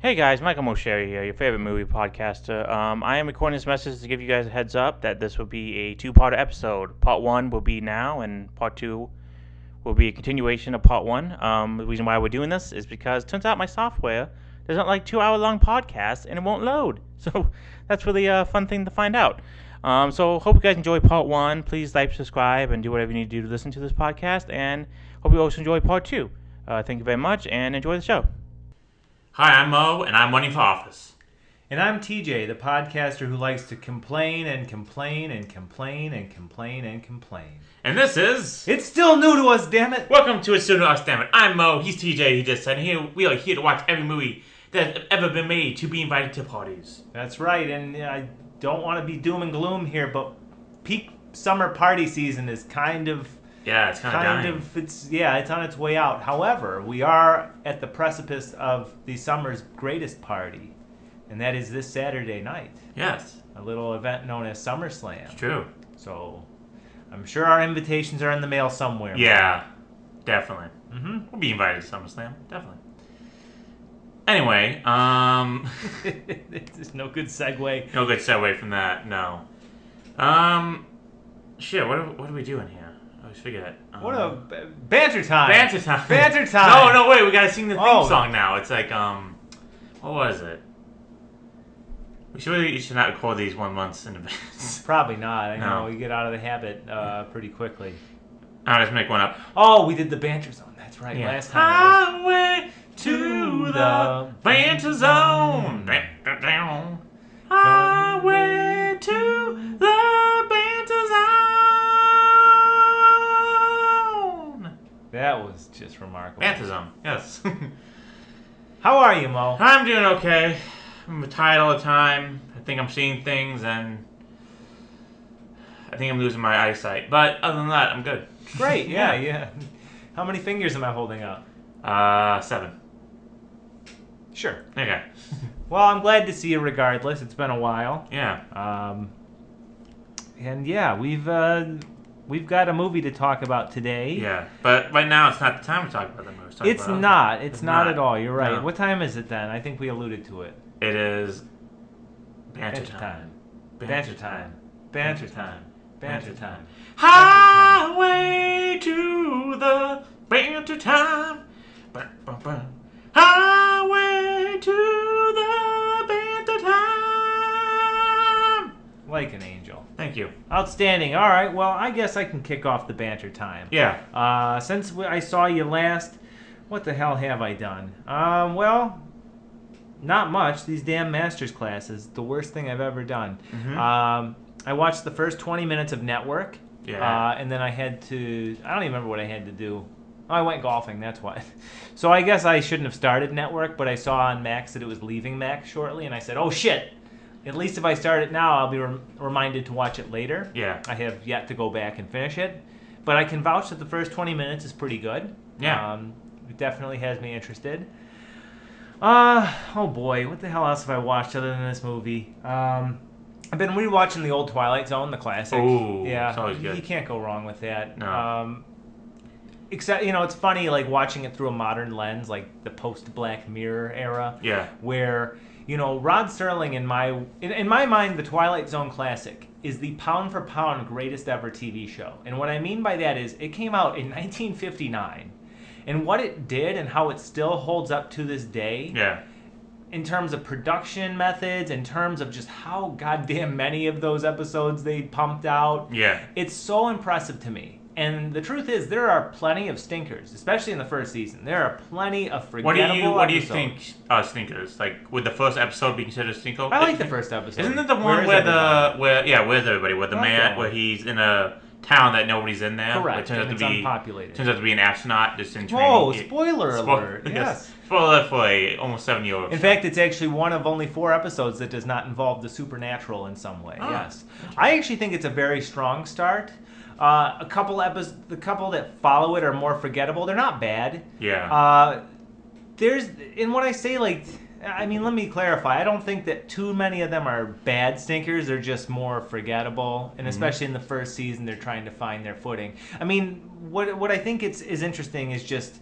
Hey guys, Michael Mosheri here, your favorite movie podcaster. I am recording this message to give you guys a heads up that this will be a two-part episode. Part one will be now, and part two will be a continuation of part one. The reason why we're doing this is because it turns out my software doesn't like 2-hour-long podcasts and it won't load. So that's really a fun thing to find out. So hope you guys enjoy part one. Please like, subscribe, and do whatever you need to do to listen to this podcast. And hope you also enjoy part two. Thank you very much, and enjoy the show. Hi, I'm Mo, and I'm running for office. And I'm TJ, the podcaster who likes to complain and complain and complain and complain and complain. And this is... It's still new to us, damn it! Welcome to A Student Us, damn it. I'm Mo, he's TJ, he just said, here we are here to watch every movie that's ever been made to be invited to parties. That's right, and I don't want to be doom and gloom here, but peak summer party season is kind of... Yeah, it's kind of dying. It's on its way out. However, we are at the precipice of the summer's greatest party, and that is this Saturday night. Yes. A little event known as SummerSlam. It's true. So, I'm sure our invitations are in the mail somewhere. Yeah, definitely. Mm-hmm. We'll be invited to SummerSlam, definitely. Anyway, There's no good segue. no good segue from that, no. Shit, what are we doing here? I always forget. What a banter time! Banter time. Banter time! No, wait, we gotta sing the theme Oh. song now. It's like, what was it? We should not record these 1 month in advance. Probably not. I No. know you get out of the habit pretty quickly. I'll just make one up. Oh, we did the banter zone. That's right. Yeah. Last time. Highway to the banter zone. Highway to the banter zone. That was just remarkable. Banter zone, yes. How are you, Mo? I'm doing okay. I'm tired all the time. I think I'm seeing things, and I think I'm losing my eyesight. But other than that, I'm good. Great. Yeah. How many fingers am I holding up? 7. Sure. Okay. Well, I'm glad to see you regardless. It's been a while. Yeah. And yeah, we've got a movie to talk about today. Yeah. But right now, it's not the time to talk about the movie. It's not. It's not at all. You're right. No. What time is it then? I think we alluded to it. It is banter time. Banter time. Banter time. Banter time. Highway to the banter time. Bum, bum, bum. Highway to the banter time. Like an angel. Thank you. Outstanding. All right. Well, I guess I can kick off the banter time. Yeah. Since I saw you last, what the hell have I done? Well, not much. These damn master's classes, the worst thing I've ever done. Mm-hmm. I watched the first 20 minutes of Network. Yeah. And then I don't even remember what I had to do. Oh, I went golfing, that's why. So I guess I shouldn't have started Network, but I saw on Max that it was leaving Max shortly, and I said, oh shit! At least if I start it now, I'll be reminded to watch it later. Yeah. I have yet to go back and finish it. But I can vouch that the first 20 minutes is pretty good. Yeah. It definitely has me interested. Oh boy, what the hell else have I watched other than this movie? I've been rewatching the old Twilight Zone, the classic. Ooh, yeah, it's always good. You can't go wrong with that. No. Except, it's funny, like, watching it through a modern lens, like the post-Black Mirror era. Yeah. Where, Rod Serling, in my mind, the Twilight Zone classic is the pound-for-pound greatest ever TV show. And what I mean by that is, it came out in 1959. And what it did and how it still holds up to this day... Yeah. In terms of production methods, in terms of just how goddamn many of those episodes they pumped out. Yeah. It's so impressive to me. And the truth is, there are plenty of stinkers, especially in the first season. There are plenty of forgettable What do you episodes. think stinkers? Like, would the first episode be considered a stinker? I like the first episode. Isn't it the one Where's everybody? where's everybody? Where the I like man, that one. where he's in a town that nobody's in there. Correct, Where it and it's unpopulated. Turns out to be an astronaut just in training. Whoa, spoiler alert. Yes. Spoiler for a almost 7-year-old. In fact, it's actually one of only 4 episodes that does not involve the supernatural in some way. Oh, yes. I actually think it's a very strong start. The couple that follow it are more forgettable. They're not bad. Yeah. Let me clarify. I don't think that too many of them are bad stinkers. They're just more forgettable, and especially in the first season, they're trying to find their footing. I mean, what I think is interesting is just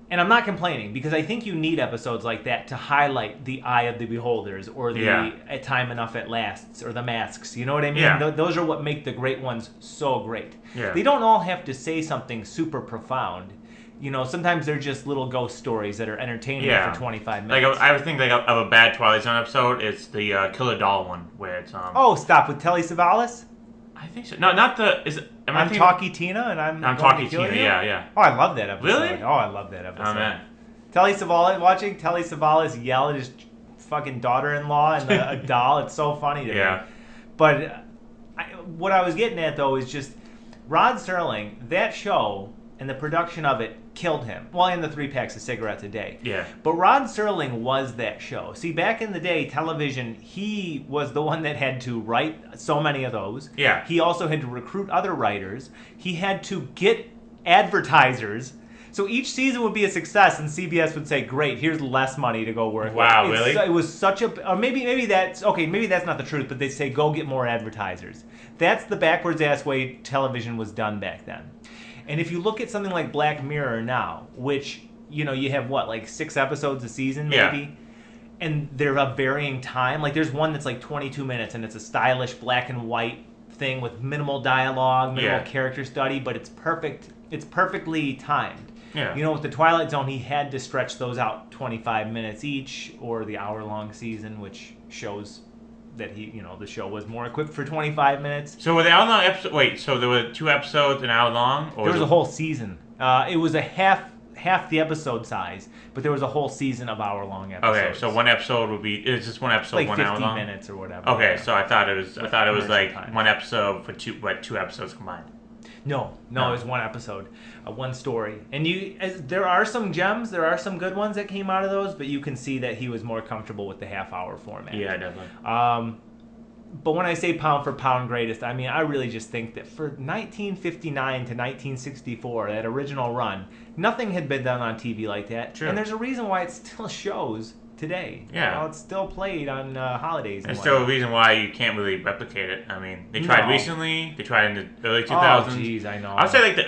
And I'm not complaining because I think you need episodes like that to highlight the eye of the beholders or the At Time Enough It Lasts or the masks. You know what I mean? Yeah. Those are what make the great ones so great. Yeah. They don't all have to say something super profound. You know, sometimes they're just little ghost stories that are entertaining for 25 minutes. Like I would think like of a bad Twilight Zone episode. It's the Killer Doll one where it's Oh, stop with Telly Savalas. I think so. No, not the. Is it? I'm Talkie Tina and I'm going Talkie to kill Tina. you? Yeah. Oh, I love that episode. Really? Oh, I love that episode. Oh man. Telly Savalas yell at his fucking daughter-in-law and a doll. It's so funny to me. But what I was getting at though is just Rod Serling. That show and the production of it killed him. Well, and the 3 packs of cigarettes a day. Yeah. But Rod Serling was that show. See, back in the day, television, he was the one that had to write so many of those. Yeah. He also had to recruit other writers. He had to get advertisers. So each season would be a success, and CBS would say, "Great, here's less money to go work." Wow, really? It was such a, or maybe that's okay. Maybe that's not the truth, but they say go get more advertisers. That's the backwards ass way television was done back then. And if you look at something like Black Mirror now, which you have like 6 episodes a season maybe, and they're of varying time. Like there's one that's like 22 minutes, and it's a stylish black and white thing with minimal dialogue, minimal character study, but it's perfect. It's perfectly timed. Yeah. With the Twilight Zone, he had to stretch those out 25 minutes each, or the hour-long season, which shows that the show was more equipped for 25 minutes. So were the hour-long episode? Wait, so there were 2 episodes an hour long? Or there was a whole season. It was a half the episode size, but there was a whole season of hour-long episodes. Okay, so one episode would be. It's just one episode, like 1 50 hour long. minutes or whatever. Okay, so I thought it was like time. one episode for 2 episodes combined. No, it was one episode, one story, and there are some gems, there are some good ones that came out of those, but you can see that he was more comfortable with the half-hour format. Yeah, definitely. But when I say pound for pound greatest, I mean I really just think that for 1959 to 1964, that original run, nothing had been done on TV like that, True. and there's a reson why it still shows today. Yeah. It's still played on holidays. There's still a reason why you can't really replicate it. I mean, they tried recently. They tried in the early 2000s. Oh, jeez, I know. I'd say like the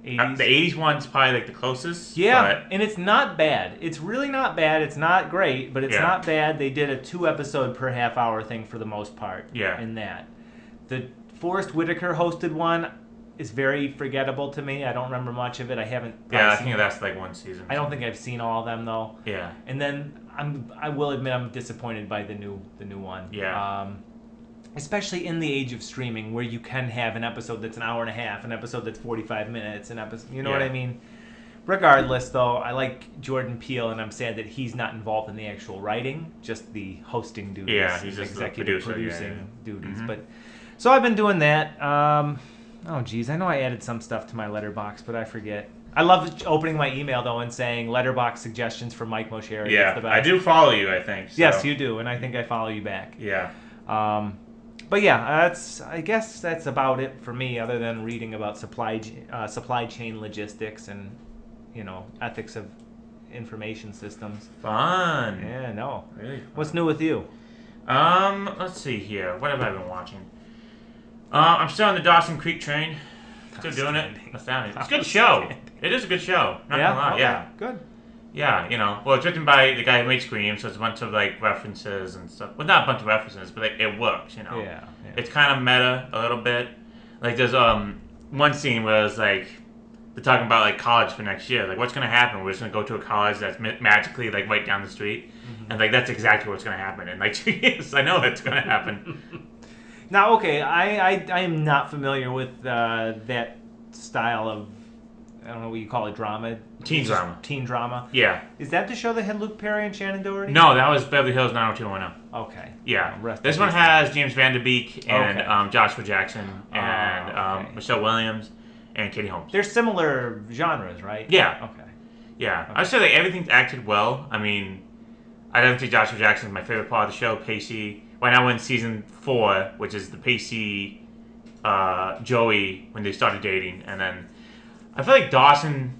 80s. The 80s one's probably like the closest. Yeah, and it's not bad. It's really not bad. It's not great, but it's not bad. They did a 2-episode per half-hour thing for the most part. Yeah. In that, the Forrest Whitaker hosted one is very forgettable to me. I don't remember much of it. I haven't. I think that's like 1 season. I don't think I've seen all of them though. Yeah. And then I will admit I'm disappointed by the new one. Yeah. Especially in the age of streaming, where you can have an episode that's an hour and a half, an episode that's 45 minutes, an episode. You know what I mean? Regardless, though, I like Jordan Peele, and I'm sad that he's not involved in the actual writing, just the hosting duties. Yeah, he's just executive the producer, producing duties. Mm-hmm. But so I've been doing that. Oh, geez, I know I added some stuff to my letterbox, but I forget. I love opening my email though and saying letterbox suggestions for Mike Mosheri. Yeah, I do follow you. I think. So. Yes, you do, and I think I follow you back. Yeah. But yeah, I guess that's about it for me, other than reading about supply chain logistics and ethics of information systems. Fun. Yeah, no. Really fun. What's new with you? Let's see here. What have I been watching? I'm still on the Dawson Creek train. Still doing it. Astounding. It's a good show. It is a good show. Not gonna lie. Okay. Yeah. Good. Yeah, well, it's written by the guy who made Scream, so it's a bunch of like references and stuff. Well, not a bunch of references, but it works. Yeah. It's kind of meta a little bit. Like there's one scene where it's like they're talking about like college for next year. Like what's gonna happen? We're just gonna go to a college that's magically like right down the street, and like that's exactly what's gonna happen in like 2 years. I know that's gonna happen. Now, okay, I am not familiar with that style of, I don't know what you call it, drama. Teen drama. Teen drama. Yeah. Is that the show that had Luke Perry and Shannon Doherty? No, that was Beverly Hills 90210. Okay. Yeah. Rest This in one peace. has James Van Der Beek and Okay. Joshua Jackson and okay. Michelle Williams and Katie Holmes. They're similar genres, right? Yeah. Okay. Yeah. I'd say like everything's acted well. I mean, I don't think Joshua Jackson is my favorite part of the show. Pacey. Right now we're in season 4, which is the Pacey, Joey when they started dating, and then I feel like Dawson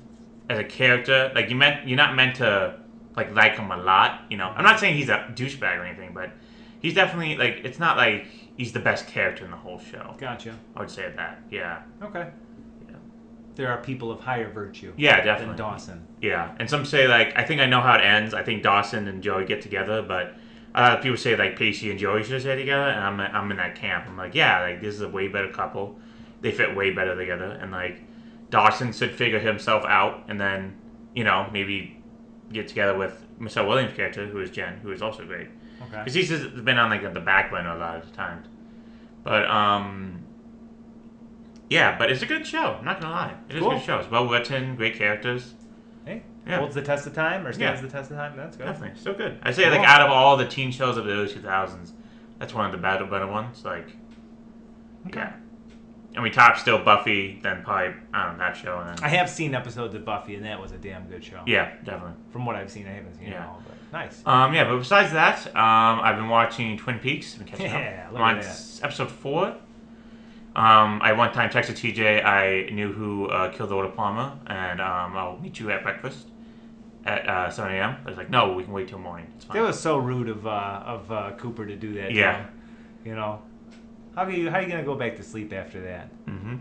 as a character, like you're not meant to like him a lot. I'm not saying he's a douchebag or anything, but he's definitely like it's not like he's the best character in the whole show. Gotcha. I would say that. Yeah. Okay. Yeah. there are people of higher virtue. Yeah, Than definitely. Dawson. Yeah, and some say like I think I know how it ends. I think Dawson and Joey get together, but people say like Pacey and Joey should stay together, and I'm in that camp. I'm like, yeah, like this is a way better couple. They fit way better together, and like Dawson should figure himself out, and then maybe get together with Michelle Williams' character, who is Jen, who is also great. Okay. Because he's just been on like the back burner a lot of the times. But yeah, but it's a good show. I'm not gonna lie, it is Cool. a good show. It's well written, great characters. Hey, Yeah. holds the test of time, or stands Yeah. the test of time. That's good. Definitely, still good. I say like Cool. out of all the teen shows of the early 2000s, that's one of the better ones. Like, Okay. yeah. And we top still Buffy, then probably that show, and then I have seen episodes of Buffy, and that was a damn good show. yeah, definitely. From what I've seen, I haven't seen it Yeah. all, but nice. Yeah, but besides that, I've been watching Twin Peaks. Been catching Yeah, up. look I'm at on that. episode 4. I one time texted TJ I knew who killed Laura Palmer, and I'll meet you at breakfast at 7 a.m. I was like, no, we can wait till morning. It's fine. It was so rude of Cooper to do that. to Yeah. him. You know, how are you gonna go back to sleep after that? Mm-hmm.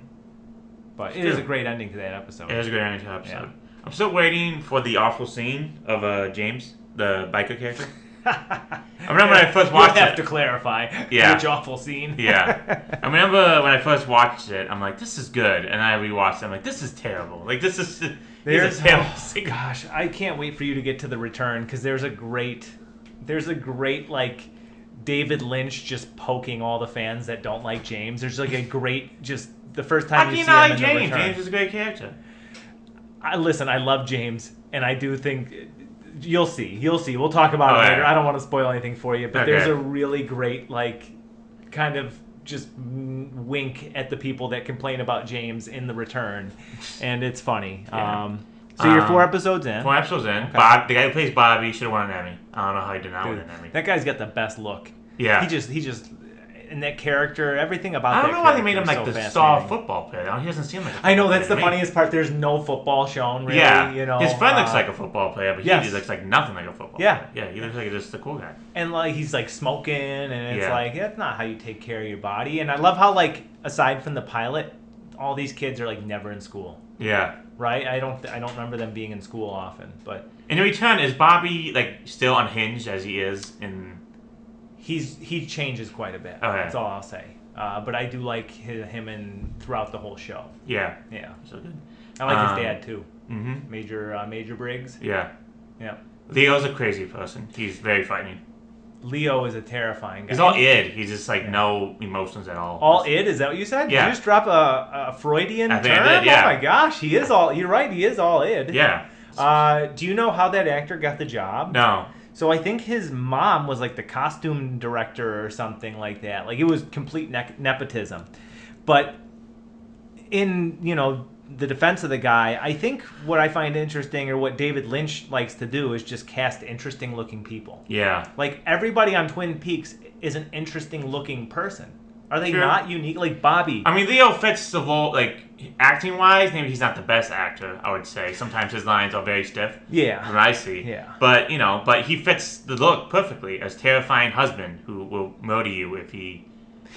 But it True. is a great ending to that episode. It was a great ending to the episode. Yeah. I'm still waiting for the awful scene of James, the biker character. I remember when I first watched you have it. to clarify Yeah. which awful scene. Yeah. I remember when I first watched it, I'm like, this is good. And I rewatched it, I'm like, this is terrible. Like, this is There's a terrible oh, scene. gosh, I can't wait for you to get to the return because there's a great like David Lynch just poking all the fans that don't like James. There's like a great just the first How time can you you see not him like in James? the return. James is a great character. I love James, and I do think you'll see. We'll talk about Oh, it yeah. later. I don't want to spoil anything for you, but Okay. there's a really great like kind of just wink at the people that complain about James in the return, and it's funny. Yeah. So you're 4 episodes in. 4 episodes in. Okay. Bob, the guy who plays Bobby should have won an Emmy. I don't know how he did not win Dude, an Emmy. that guy's got the best look. Yeah. He just in that character, everything about I don't that know why they made character him is like so the star fascinating. football player. He doesn't seem like a I know football that's the player to me. funniest part. There's no football shown, really. Yeah, You know, his friend looks like a football player, but yes. he looks like nothing like a football Yeah. player. Yeah, he looks like just a cool guy. and like he's like smoking, and it's Yeah. like that's not how you take care of your body. And I love how like aside from the pilot, all these kids are like never in school, Yeah. right? I don't remember them being in school often, but In return, is Bobby like still unhinged as he is in? he changes quite a bit. Okay. That's all I'll say. But I do like him in throughout the whole show. Yeah. Yeah, So good. I like his dad too, Mm-hmm. Major Briggs. Yeah. Yeah. Leo's a crazy person. He's very frightening. Leo is a terrifying guy. He's all id. He's just like Yeah. no emotions at all. All id? Is that what you said? Yeah. Did you just drop a Freudian I term? think I did, yeah. Oh my gosh, he is all. You're right. He is all id. Yeah. Do you know how that actor got the job? No. So I think his mom was like the costume director or something like that. Like it was complete nepotism. But in the defense of the guy, I think what I find interesting, or what David Lynch likes to do, is just cast interesting looking people. Yeah. Like everybody on Twin Peaks is an interesting looking person. Are they Sure. not unique? Like Bobby. I mean, Leo fits the role, like, acting wise, maybe he's not the best actor, I would say. Sometimes his lines are very stiff. Yeah. From what I see. Yeah. But, he fits the look perfectly as terrifying husband who will murder you if he.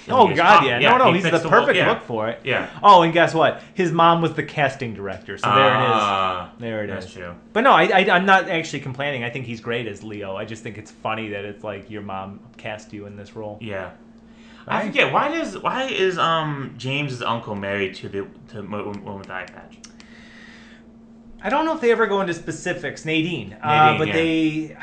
Oh gets God, caught. yeah. he No, he's fits the role- perfect yeah. look for it. Yeah. Oh, and guess what? His mom was the casting director, so there it is. There it That's is. true. But no, I'm not actually complaining. I think he's great as Leo. I just think it's funny that it's like your mom cast you in this role. Yeah. I Right? forget why is James's uncle married to the woman with the eye patch? I don't know if they ever go into specifics, Nadine. But yeah.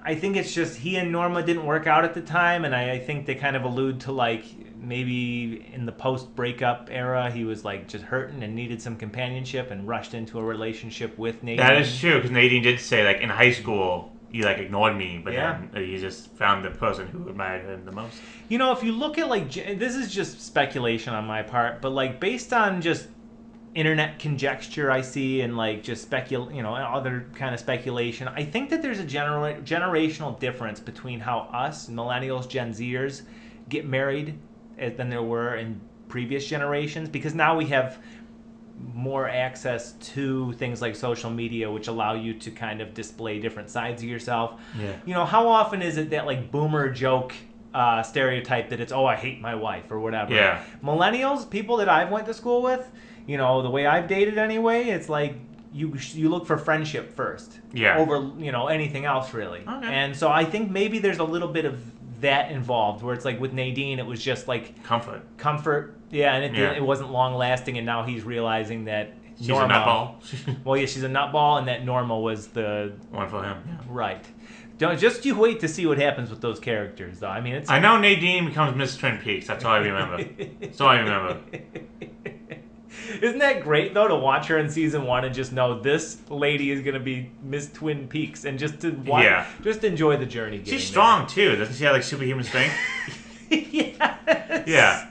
I think it's just he and Norma didn't work out at the time, and I think they kind of allude to like maybe in the post-breakup era he was like just hurting and needed some companionship and rushed into a relationship with Nadine. That is true because Nadine did say like in high school you like ignored me, but Yeah. then you just found the person who admired him the most. If you look at like this is just speculation on my part, but like based on just internet conjecture I see and like just other kind of speculation, I think that there's a generational difference between how us millennials, Gen Zers get married than there were in previous generations, because now we have more access to things like social media, which allow you to kind of display different sides of yourself. Yeah. How often is it that like boomer joke stereotype that it's, oh, I hate my wife or whatever? Yeah. Millennials, people that I've went to school with, you know, the way I've dated anyway, it's like you look for friendship first. Yeah. Over, you know, anything else really. Okay. And so I think maybe there's a little bit of that involved, where it's like with Nadine, it was just like comfort. Yeah, and it wasn't long lasting, and now he's realizing that She's Norma, a nutball. well, yeah, she's a nutball, and that Norma was the one for him. Yeah. right. Just you wait to see what happens with those characters, though. I mean, it's I know Nadine becomes Miss Twin Peaks. That's all I remember. That's all I remember. Isn't that great though to watch her in season 1 and just know this lady is gonna be Miss Twin Peaks, and just to watch, just enjoy the journey. She's strong too. Doesn't she have like superhuman strength? Yes. Yeah.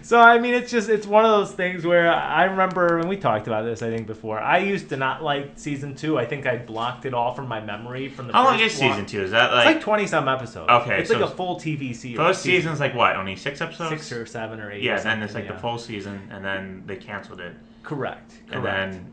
So I mean, it's one of those things where I remember, and we talked about this I think before. I used to not like season 2. I think I blocked it all from my memory from the. How long first is season 2? Is that It's like 20-some episodes. Okay, it's so like a full TV series. First season's like what? Only 6 episodes? 6 or 7 or 8. Yeah, or then it's like yeah. the full season, and then they canceled it. Correct. And then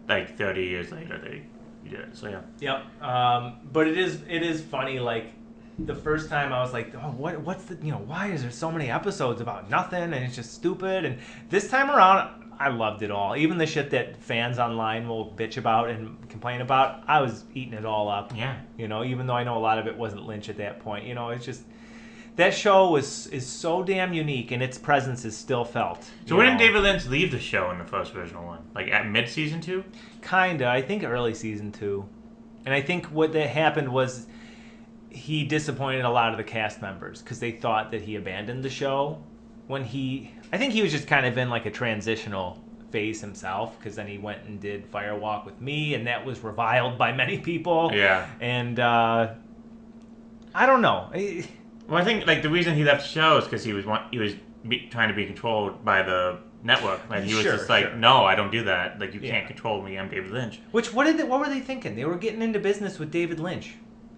like 30 years later they did it. So yeah. Yep. But it is funny. Like the first time I was like, oh, what's the, you know, why is there so many episodes about nothing, and it's just stupid. And this time around, I loved it all. Even the shit that fans online will bitch about and complain about, I was eating it all up. Yeah. You know, even though I know a lot of it wasn't Lynch at that point. You know, it's just. That show is so damn unique, and its presence is still felt. So when did David Lynch leave the show in the first original one? Like at mid-season 2? Kinda. I think early season 2. And I think what that happened was he disappointed a lot of the cast members because they thought that he abandoned the show. I think he was just kind of in like a transitional phase himself, because then he went and did Firewalk with Me, and that was reviled by many people. Yeah. And I don't know. Well, I think like the reason he left the show is because he was trying to be controlled by the network. Like he was just like, no, I don't do that. Like you can't control me. I'm David Lynch. What were they thinking? They were getting into business with David Lynch.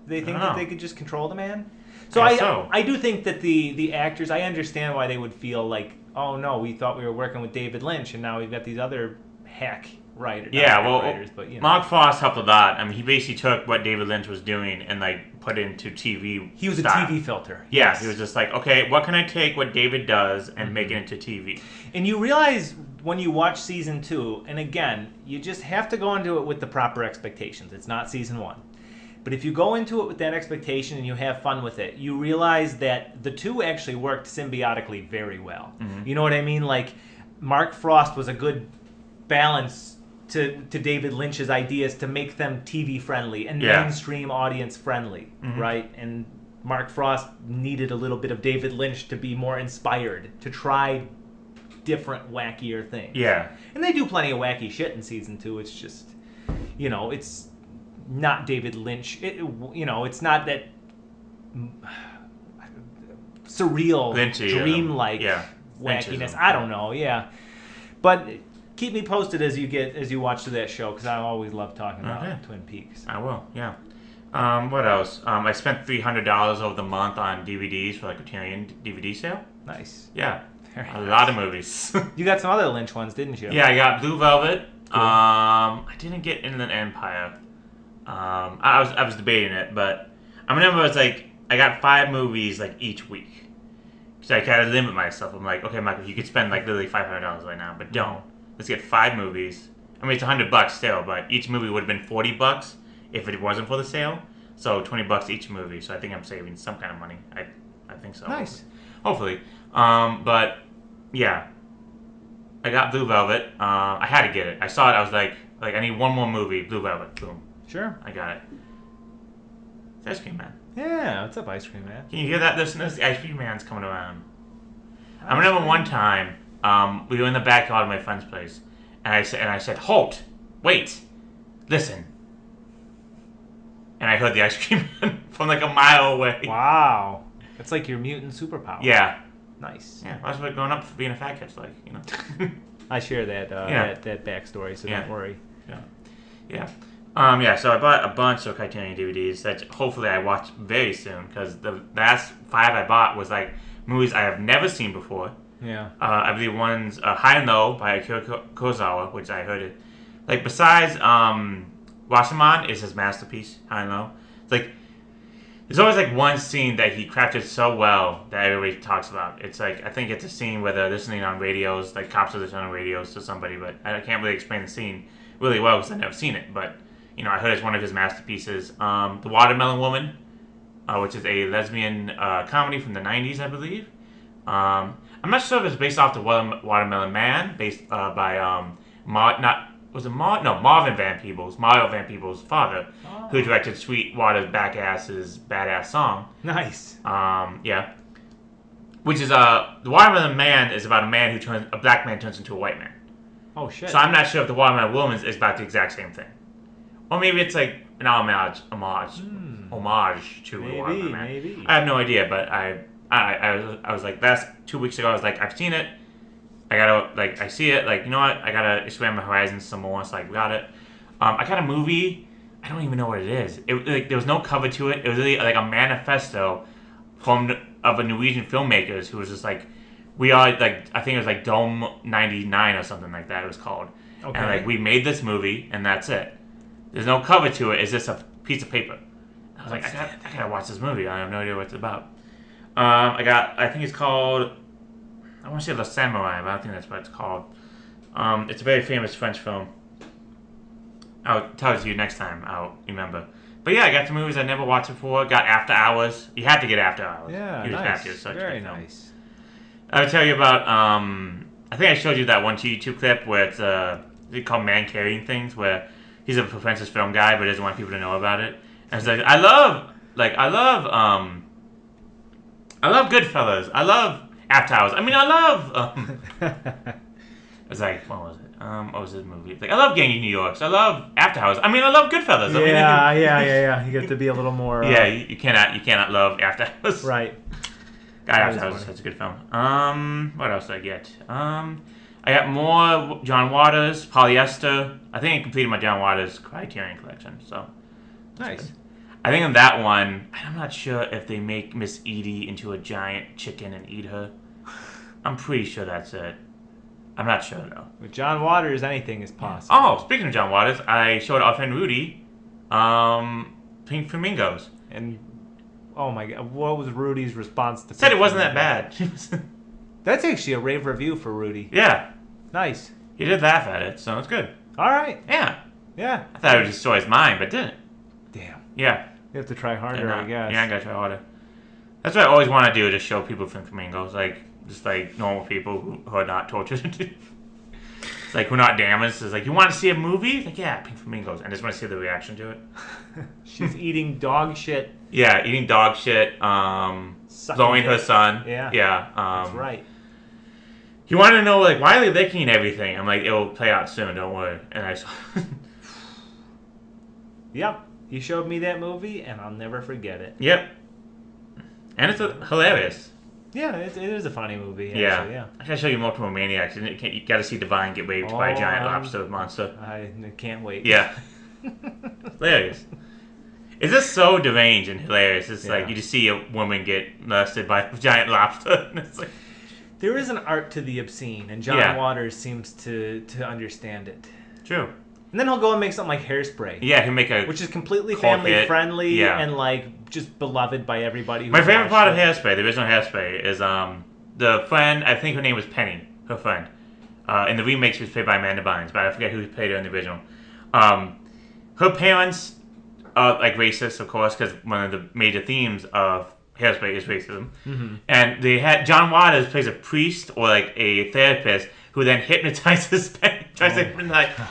They think that they could just control the man. So I do think that the actors, I understand why they would feel like, oh no, we thought we were working with David Lynch, and now we've got these other hack writers. Yeah, well, writers, but, you know. Mark Frost helped a lot. I mean, he basically took what David Lynch was doing and like put it into TV. He was style. a TV filter. Yeah, Yes. he was just like, okay, what can I take what David does and make it into TV? And you realize when you watch season 2, and again, you just have to go into it with the proper expectations. It's not season 1. But if you go into it with that expectation and you have fun with it, you realize that the two actually worked symbiotically very well. Mm-hmm. You know what I mean? Like, Mark Frost was a good balance to David Lynch's ideas to make them TV friendly and mainstream audience friendly, right? And Mark Frost needed a little bit of David Lynch to be more inspired, to try different, wackier things. Yeah. And they do plenty of wacky shit in season 2. It's just, you know, it's not David Lynch. It's not that surreal, Lynchy, dreamlike wackiness. I don't know. Yeah, but keep me posted as you watch that show, because I always love talking about Twin Peaks. I will. Yeah. What else? I spent $300 over the month on DVDs for like a Criterion DVD sale. Nice. Yeah. A lot of movies. You got some other Lynch ones, didn't you? Yeah, I got Blue Velvet. Cool. I didn't get Inland Empire. I was debating it, but I remember it's like I got 5 movies like each week. So I kind of limit myself. I'm like, okay, Michael, you could spend like literally $500 right now, but don't. Let's get 5 movies. I mean, it's $100 still, but each movie would have been $40 if it wasn't for the sale. So $20 each movie. So I think I'm saving some kind of money. I think so. Nice. Hopefully. But yeah, I got Blue Velvet. I had to get it. I saw it. I was like I need one more movie. Blue Velvet. Boom. Sure. I got it. It's Ice Cream Man. Yeah, what's up, Ice Cream Man? Can you hear that, listeners? The Ice Cream Man's coming around. I remember one time we were in the backyard of my friend's place, and I said, "Halt! Wait! Listen!" And I heard the Ice Cream Man from like a mile away. Wow, it's like your mutant superpower. Yeah. Nice. Yeah, that's what growing up being a fat kid's like, you know. I share that that backstory, so don't worry. Yeah. So I bought a bunch of Criterion DVDs that hopefully I watch very soon, because the last 5 I bought was like movies I have never seen before. Yeah. I believe one's High and Low by Akira Kurosawa, which I heard it. Like, besides Rashomon is his masterpiece, High and Low. It's like, There's always like one scene that he crafted so well that everybody talks about. It's like I think it's a scene where they're listening on radios, like cops are listening on radios to somebody, but I can't really explain the scene really well because I've never seen it. But I heard it's one of his masterpieces. The Watermelon Woman, which is a lesbian comedy from the '90s, I believe. I'm not sure if it's based off the Watermelon Man, based by Marvin Van Peebles, Mario Van Peebles' father, who directed Sweetwater Backass's Badass Song. Nice. Yeah. Which is the Watermelon Man is about a black man turns into a white man. Oh shit. So I'm not sure if the Watermelon Woman is about the exact same thing, or maybe it's like an homage to the Watermelon Man. Maybe. I have no idea, but I was like, last 2 weeks ago, I was like, I've seen it. I see it. Like, you know what? I gotta expand my horizons some more. So, got it. I got a movie. I don't even know what it is. There was no cover to it. It was really like a manifesto of a Norwegian filmmakers who was just like, we are like, I think it was like Dome 99 or something like that. It was called. Okay. And like, we made this movie, and that's it. There's no cover to it. It's just a piece of paper. I was like, I gotta watch this movie. I have no idea what it's about. I think it's called, I want to say Le Samurai, but I don't think that's what it's called. It's a very famous French film. I'll tell it to you next time. I'll remember. But yeah, I got some movies I never watched before. Got After Hours. You had to get After Hours. Yeah, you nice. Have to. It's such very a good film. nice. I would tell you about, I think I showed you that one YouTube clip where it's called Man Carrying Things, where he's a pretentious film guy, but doesn't want people to know about it. And it's like, I love Goodfellas. I love After Hours. I mean, I love. It's like, what was it? What was this movie? It's like, I love Gang of New York. I love After Hours. I mean, I love Goodfellas. Yeah. You get to be a little more. Yeah, you cannot love After Hours. Right. God, After Hours is such a good film. What else did I get? I got more John Waters, Polyester. I think I completed my John Waters Criterion collection. So nice. Good. I think on that one, I'm not sure if they make Miss Edie into a giant chicken and eat her. I'm pretty sure that's it. I'm not sure, though. With John Waters, anything is possible. Oh, speaking of John Waters, I showed our friend Rudy Pink Flamingos. And, oh my God, what was Rudy's response to Said it wasn't that bad. That's actually a rave review for Rudy. Yeah. Nice. He did laugh at it, so it's good. All right. Yeah. Yeah. I thought it would destroy his mind, but didn't. Damn. Yeah. You have to try harder, I guess. Yeah, I gotta try harder. That's what I always want to do, just show people Pink Flamingos, just like normal people who are not tortured. It's like, who are not damaged. It's like, you want to see a movie? It's like, yeah, Pink Flamingos. I just want to see the reaction to it. She's eating dog shit. Yeah, eating dog shit, blowing her son. Yeah. Yeah. That's right. He wanted to know, like, why are they licking everything? I'm like, it'll play out soon, don't worry. And I saw. Yep. You showed me that movie, and I'll never forget it. Yep. And it's hilarious. Yeah, it is a funny movie. Actually, yeah. I gotta show you Multiple Maniacs. You gotta see Divine get raped by a giant lobster monster. I can't wait. Yeah. Hilarious. It's just so deranged and hilarious. It's like you just see a woman get molested by a giant lobster. And it's like, there is an art to the obscene, and John Waters seems to understand it. True. And then he'll go and make something like Hairspray. Yeah, he'll make which is completely family friendly and like just beloved by everybody. My favorite part of Hairspray, the original Hairspray, is the friend. I think her name was Penny. Her friend. In the remake, she was played by Amanda Bynes, but I forget who played her in the original. Her parents are like racist, of course, because one of the major themes of Hairspray is racism. Mm-hmm. And they had John Waters plays a priest or like a therapist who then hypnotizes Penny, tries to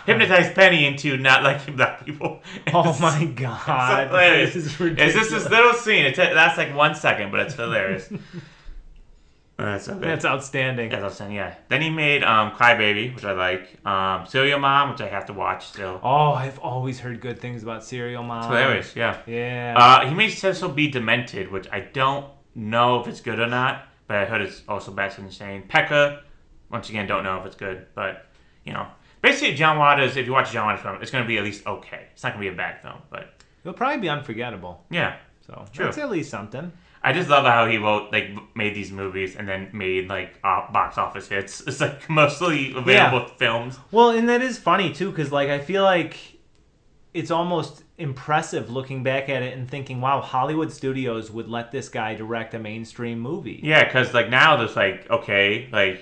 hypnotize Penny into not liking black people. Oh my God. It's hilarious. This is ridiculous. It's just this little scene. That's like 1 second, but it's hilarious. That's so good. That's outstanding. That's outstanding, yeah. Then he made Cry Baby, which I like. Serial Mom, which I have to watch still. Oh, I've always heard good things about Serial Mom. It's hilarious, yeah. Yeah. He made Cecil B. Demented, which I don't know if it's good or not, but I heard it's also bad and insane. Pecker, once again, don't know if it's good, but, Basically, John Waters, if you watch a John Waters film, it's going to be at least okay. It's not going to be a bad film, but... It'll probably be unforgettable. Yeah. So, true. That's at least something. I just love how he made these movies and then made, box office hits. It's, commercially available films. Well, and that is funny, too, because, I feel like it's almost impressive looking back at it and thinking, wow, Hollywood studios would let this guy direct a mainstream movie. Yeah, because like now there's like okay, like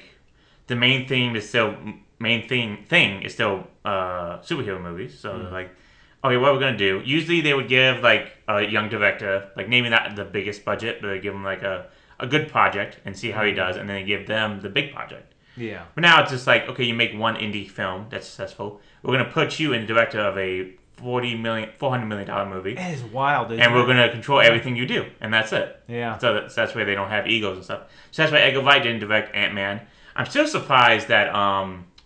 the main theme is still thing is still superhero movies. So they're like, okay, what we're gonna do? Usually they would give like a young director, like maybe not the biggest budget, but they give him like a good project and see how he does, and then they give them the big project. Yeah. But now it's just like, okay, you make one indie film that's successful. We're gonna put you in the director of a $400 million movie, It is wild, isn't and we're it? gonna control everything you do, and that's it. Yeah. So that's why they don't have egos and stuff. So that's why Edgar Wright didn't direct Ant-Man. I'm still surprised that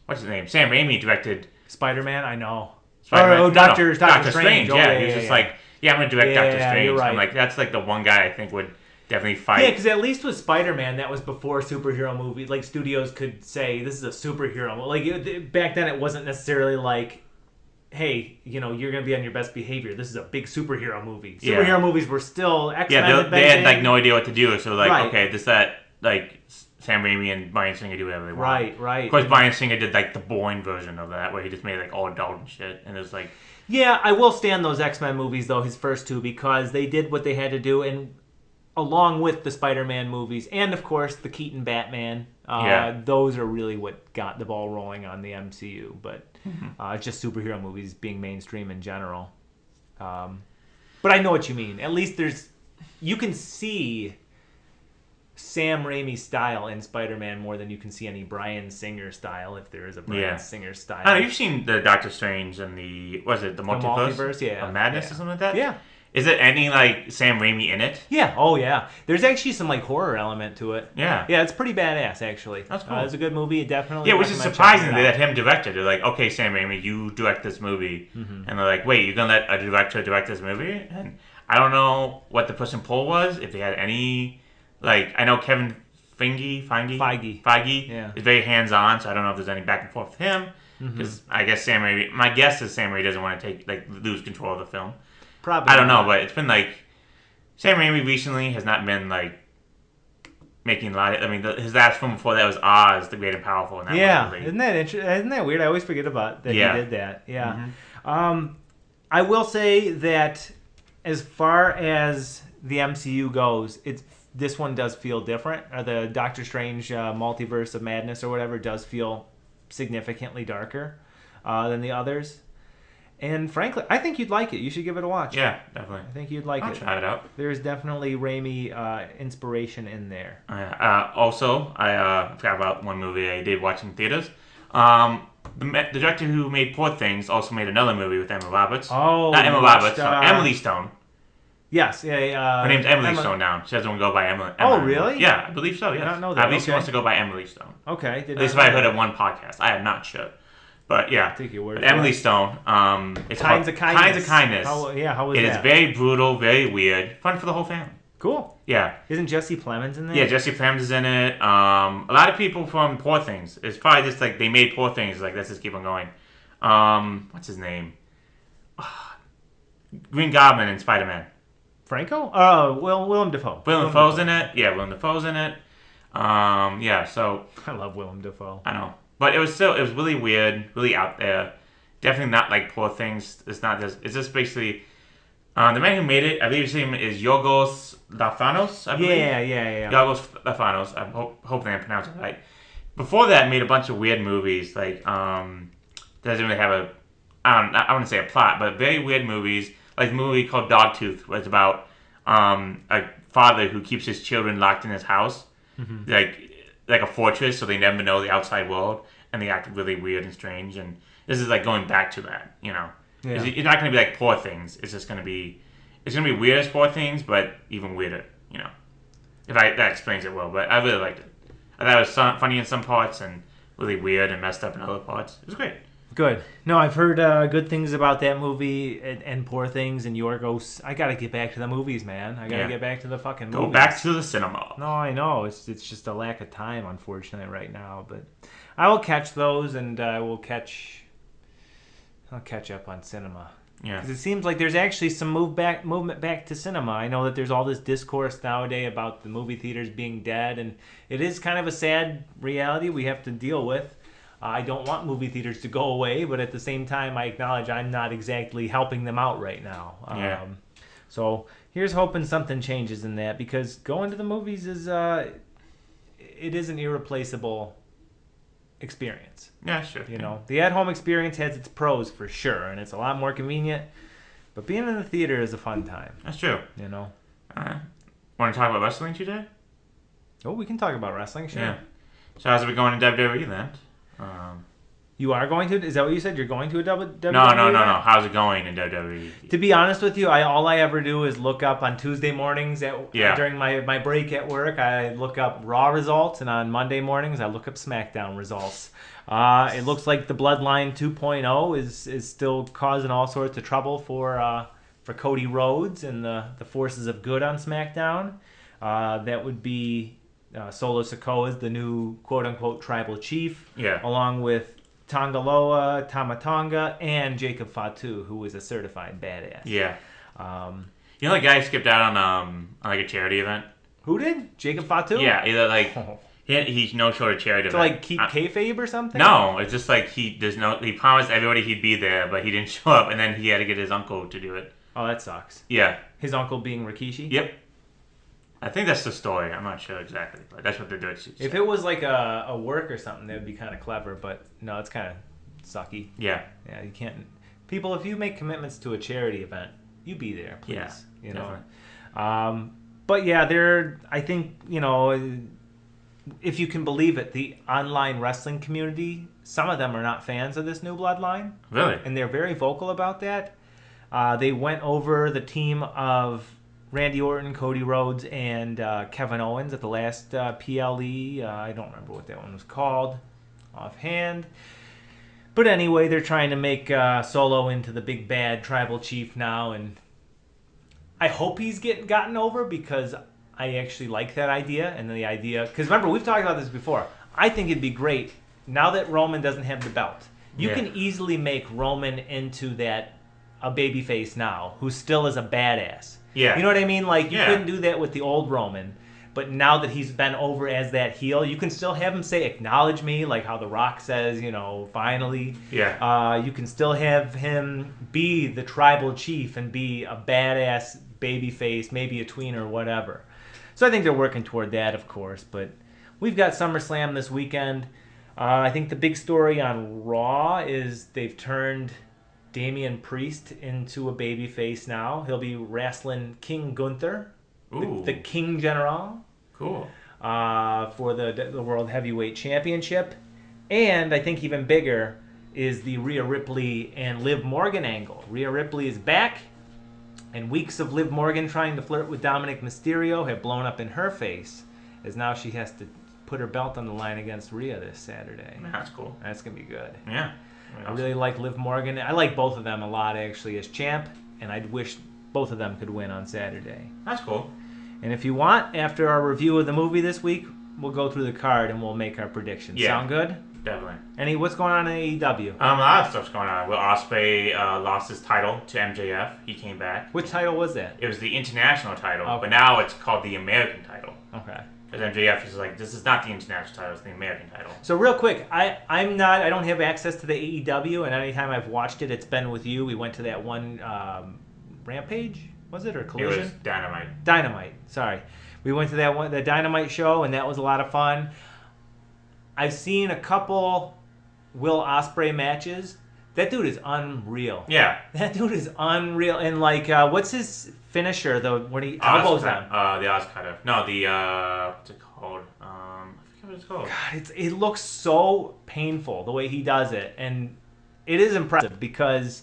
what's his name? Sam Raimi directed Spider-Man, I know. Spider-Man. Oh, No, Doctor Strange. Oh, Yeah, he was just like, yeah, I'm gonna direct Yeah, Doctor Strange. you're right. I'm like, that's like the one guy I think would definitely fight. Yeah, because at least with Spider-Man, that was before superhero movies. Like, studios could say, this is a superhero. Like, back then, it wasn't necessarily like, hey, you know, you're going to be on your best behavior. This is a big superhero movie. Yeah. Superhero movies were still X-Men. Yeah, had they been had like big. no idea what to do, so like, Right. okay, like Sam Raimi and Bryan Singer do whatever they want. Right. Of course, Bryan Singer did like the boring version of that, where he just made like all adult and shit, and it was like, Yeah, I will stand those X-Men movies, though, his first two, because they did what they had to do, and along with the Spider-Man movies, and of course the Keaton Batman, those are really what got the ball rolling on the MCU. But just superhero movies being mainstream in general. But I know what you mean. At least you can see Sam Raimi's style in Spider-Man more than you can see any Bryan Singer style, if there is a Bryan Singer style. I don't know, you've seen the Doctor Strange and the Multiverse, yeah. of Madness or something like that? Yeah. Is it any like Sam Raimi in it? Yeah. Oh, yeah. There's actually some like horror element to it. Yeah. Yeah, it's pretty badass actually. That's cool. It's a good movie. It definitely. Yeah, which is recommend surprising checking they it let out. him direct it. They're like, okay, Sam Raimi, you direct this movie. And they're like, wait, you're going to let a director direct this movie? And I don't know what the push and pull was, if they had any, like, I know Kevin Feige Yeah. is very hands-on, so I don't know if there's any back and forth with him. Because I guess Sam Raimi, my guess is Sam Raimi doesn't want to lose control of the film. Probably. I don't know, but it's been like, Sam Raimi recently has not been like making a lot of, I mean, his last film before that was Oz, the Great and Powerful. And that Yeah. wasn't really- Isn't that interesting? Isn't that weird? I always forget about that Yeah. he did that. Yeah. I will say that as far as the MCU goes, this one does feel different. The Doctor Strange Multiverse of Madness or whatever does feel significantly darker than the others. And frankly, I think you'd like it. You should give it a watch. Yeah, definitely. I think you'd like I'll it. try it out. There's definitely Raimi inspiration in there. Also, I forgot about one movie I did watch in theaters. The director who made Poor Things also made another movie with Emma Roberts. Oh, Not Emma you watched, Roberts, Emily Stone. Yes. Yeah. Her name's Emily Stone now. She doesn't go by Emma. Oh, really? Yeah, I believe so, yes. I don't know that. At least she Okay. wants to go by Emily Stone. Okay. At least if I heard of one podcast. I am not sure. But yeah. Take your word But for Emily it. Stone. It's Kinds called of Kindness. Kinds of Kindness. How was It that? is very brutal, very weird. Fun for the whole family. Cool. Yeah. Isn't Jesse Plemons in there? Yeah, Jesse Plemons is in it. A lot of people from Poor Things. It's probably just like they made Poor Things. Like, let's just keep on going. What's his name? Green Goblin and Spider-Man. Franco? Willem Dafoe. Willem Dafoe's in it. Yeah, Willem Dafoe's in it. Yeah, so I love Willem Dafoe. I know. But it was really weird, really out there. Definitely not like Poor Things. It's just basically the man who made it, I believe his name is Yorgos Lanthimos, I believe. Yeah. Yorgos Lanthimos. I'm hoping I'm pronouncing it right. Before that, made a bunch of weird movies. Like, doesn't really have I wouldn't say a plot, but very weird movies. Like the movie called Dogtooth, where it's about a father who keeps his children locked in his house, like a fortress, so they never know the outside world, and they act really weird and strange. And this is like going back to that, you know. Yeah. It's not going to be like Poor Things. It's just going to be weird as Poor Things, but even weirder, you know. That explains it well, but I really liked it. I thought it was funny in some parts and really weird and messed up in other parts. It was great. Good. No, I've heard good things about that movie and Poor Things and Yorgos. I gotta get back to the movies, man. I gotta get back to the fucking movies. Go back to the cinema. No, I know. It's just a lack of time, unfortunately, right now. But I will catch those, and I'll catch up on cinema. Yeah. Because it seems like there's actually some movement back to cinema. I know that there's all this discourse nowadays about the movie theaters being dead, and it is kind of a sad reality we have to deal with. I don't want movie theaters to go away, but at the same time, I acknowledge I'm not exactly helping them out right now. Yeah. So here's hoping something changes in that, because going to the movies is it is an irreplaceable experience. Yeah, sure. You know, the at-home experience has its pros for sure, and it's a lot more convenient. But being in the theater is a fun time. That's true. You know. Want to talk about wrestling today? Oh, we can talk about wrestling, sure. Yeah. So how's it been going in WWE then? You are going to? Is that what you said? You're going to a WWE? No. How's it going in WWE? To be honest with you, all I ever do is look up on Tuesday mornings during my break at work. I look up Raw results, and on Monday mornings I look up SmackDown results. It looks like the Bloodline 2.0 is still causing all sorts of trouble for Cody Rhodes and the forces of good on SmackDown. That would be Solo Sikoa is the new quote-unquote tribal chief, along with Tongaloa, Tamatonga, and Jacob Fatu, who was a certified badass. Yeah. You know the guy skipped out on like a charity event? Who did? Jacob Fatu? Yeah, either like he no-showed a charity to event. like keep kayfabe or something? No, it's just like he promised everybody he'd be there, but he didn't show up, and then he had to get his uncle to do it. Oh, that sucks. Yeah. His uncle being Rikishi? Yep. I think that's the story. I'm not sure exactly, but that's what they're doing. If it was like a work or something, that would be kind of clever, but no, it's kind of sucky. Yeah. Yeah, you can't. People, if you make commitments to a charity event, you be there, please. Yeah, you know. definitely. But yeah, I think, you know, if you can believe it, the online wrestling community, some of them are not fans of this new Bloodline. Really? And they're very vocal about that. They went over the team of Randy Orton, Cody Rhodes, and Kevin Owens at the last PLE. I don't remember what that one was called offhand. But anyway, they're trying to make Solo into the big bad tribal chief now, and I hope he's gotten over, because I actually like that idea. And the idea, because remember, we've talked about this before. I think it'd be great, now that Roman doesn't have the belt, you can easily make Roman into a babyface now, who still is a badass. Yeah. You know what I mean? Like, you couldn't do that with the old Roman. But now that he's been over as that heel, you can still have him say, "Acknowledge me," like how The Rock says, you know, finally. Yeah. You can still have him be the tribal chief and be a badass babyface, maybe a tweener, whatever. So I think they're working toward that, of course. But we've got SummerSlam this weekend. I think the big story on Raw is they've turned Damian Priest into a babyface now. He'll be wrestling King Gunther, the King General. Cool. For the World Heavyweight Championship. And I think even bigger is the Rhea Ripley and Liv Morgan angle. Rhea Ripley is back, and weeks of Liv Morgan trying to flirt with Dominic Mysterio have blown up in her face, as now she has to put her belt on the line against Rhea this Saturday. That's cool. That's going to be good. Yeah. I really like Liv Morgan. I like both of them a lot, actually, as champ, and I'd wish both of them could win on Saturday. That's cool. And if you want, after our review of the movie this week, we'll go through the card and we'll make our predictions. Yeah. Sound good? Definitely. What's going on in AEW? A lot of stuff's going on. Will Ospreay lost his title to MJF. He came back. Which title was that? It was the international title, Okay. but now it's called the American title. Okay. Because MJF is like, this is not the international title, it's the American title. So real quick, I don't have access to the AEW, and anytime I've watched it, it's been with you. We went to that one Rampage, was it, or Collision? It was Dynamite. Dynamite. Sorry, we went to the Dynamite show, and that was a lot of fun. I've seen a couple Will Ospreay matches. That dude is unreal. Yeah. That dude is unreal. And like, what's his finisher? When he elbows him. The Oz Cutter. No, the what's it called? I forget what it's called. God, it looks so painful the way he does it, and it is impressive, because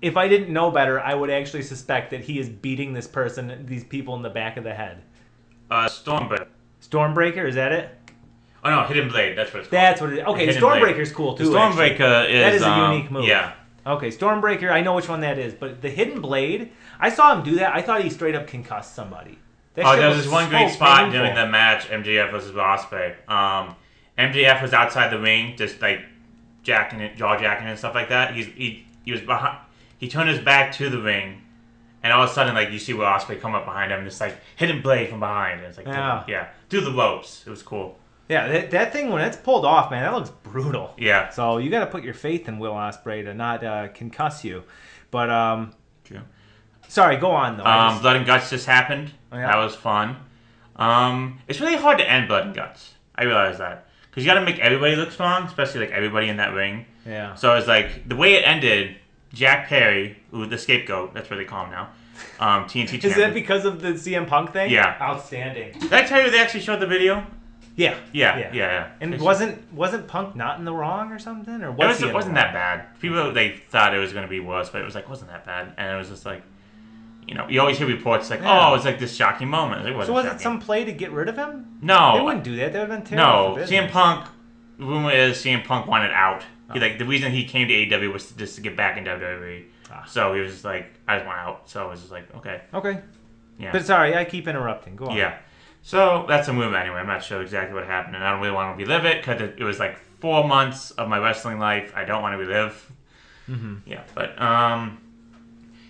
if I didn't know better, I would actually suspect that he is beating these people in the back of the head. Stormbreaker. Stormbreaker, is that it? Oh no, Hidden Blade. That's what it's called. That's what it is. Okay, Stormbreaker's cool too. The Stormbreaker is that is a unique move. Yeah. Okay, Stormbreaker, I know which one that is, but the Hidden Blade, I saw him do that. I thought he straight up concussed somebody. There was this one great spot during the match, MJF versus Ospreay. MJF was outside the ring, just like jaw jacking and stuff like that. He was behind. He turned his back to the ring, and all of a sudden, like, you see Will Ospreay come up behind him, and it's like Hidden Blade from behind. And it's like, through the ropes. It was cool. Yeah, that thing, when it's pulled off, man, that looks brutal. Yeah. So you got to put your faith in Will Ospreay to not concuss you. But, True. sorry, go on, though. Blood and Guts just happened. Oh, yeah? That was fun. It's really hard to end Blood and Guts. I realize that. Because you got to make everybody look strong, especially like everybody in that ring. Yeah. So it's like, the way it ended, Jack Perry, who the scapegoat, that's what they call him now, TNT champion. Is that because of the CM Punk thing? Yeah. Outstanding. Did I tell you they actually showed the video? Yeah. Yeah. And wasn't Punk not in the wrong or something? Or It wasn't that bad. People, they thought it was going to be worse, but it was like, wasn't that bad. And it was just like, you know, you always hear reports like, oh, it's like this shocking moment. It wasn't So was shocking. it some play to get rid of him? No. They wouldn't do that. That would have been terrible. No, for business. CM Punk, the rumor is CM Punk wanted out. He, like, the reason he came to AEW was just to get back into WWE. So he was just like, I just want out. So it was just like, okay. Okay. Yeah. But sorry, I keep interrupting. Go on. Yeah. So that's a movie anyway. I'm not sure exactly what happened, and I don't really want to relive it because it was like 4 months of my wrestling life. I don't want to relive. Mm-hmm. Yeah, but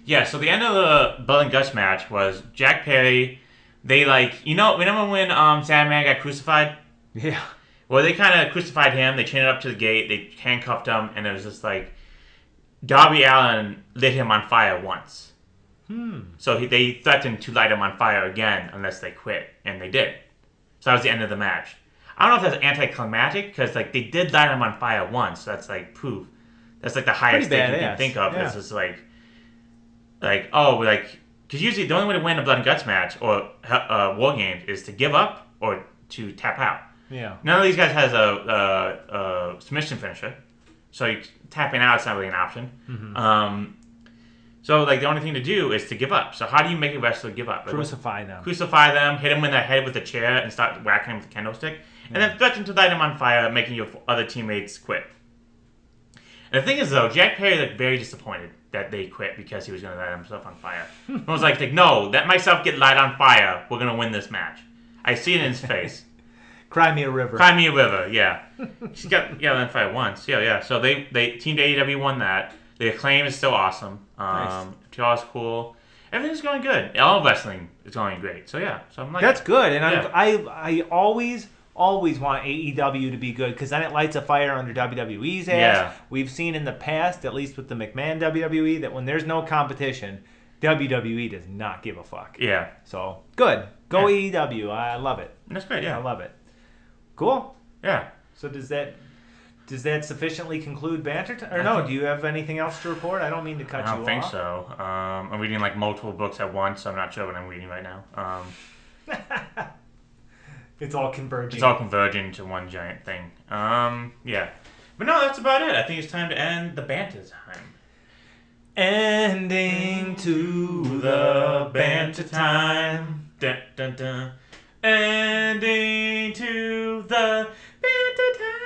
yeah. So the end of the Blood and Guts match was Jack Perry. They remember when Sandman got crucified? Yeah. Well, they kind of crucified him. They chained him up to the gate. They handcuffed him, and it was just like Darby Allin lit him on fire once. So they threatened to light him on fire again unless they quit, and they did. So that was the end of the match. I don't know if that's anticlimactic because like they did light him on fire once. So that's like proof. That's like the highest thing you can think of. Yeah. It's just like because usually the only way to win a Blood and Guts match or War Games is to give up or to tap out. Yeah. None of these guys has a submission finisher, so tapping out is not really an option. Mm-hmm. So like the only thing to do is to give up. So how do you make a wrestler give up? Crucify them. Crucify them, hit them in the head with a chair, and start whacking them with a kendo stick, and then threaten to light them on fire, making your other teammates quit. And the thing is, though, Jack Perry looked very disappointed that they quit because he was going to light himself on fire. I was like, no, let myself get light on fire. We're going to win this match. I see it in his face. Cry me a river. Cry me a river, yeah. She got lit on fire once. Yeah. So they Team AEW won that. The Acclaim is still awesome. Nice. TR is cool. Everything's going good. All wrestling is going great. So yeah. So I'm like, That's good, and Yeah. I always want AEW to be good because then it lights a fire under WWE's ass. Yeah. We've seen in the past, at least with the McMahon WWE, that when there's no competition, WWE does not give a fuck. Yeah. So good. Go AEW. I love it. That's great. Yeah. I love it. Cool. Yeah. So does that sufficiently conclude banter? Or no? Do you have anything else to report? I don't mean to cut you off. I don't think so. I'm reading like multiple books at once, so I'm not sure what I'm reading right now. It's all converging. It's all converging to one giant thing. Yeah. But no, that's about it. I think it's time to end the banter time. Ending to the banter time. Dun, dun, dun. Ending to the banter time.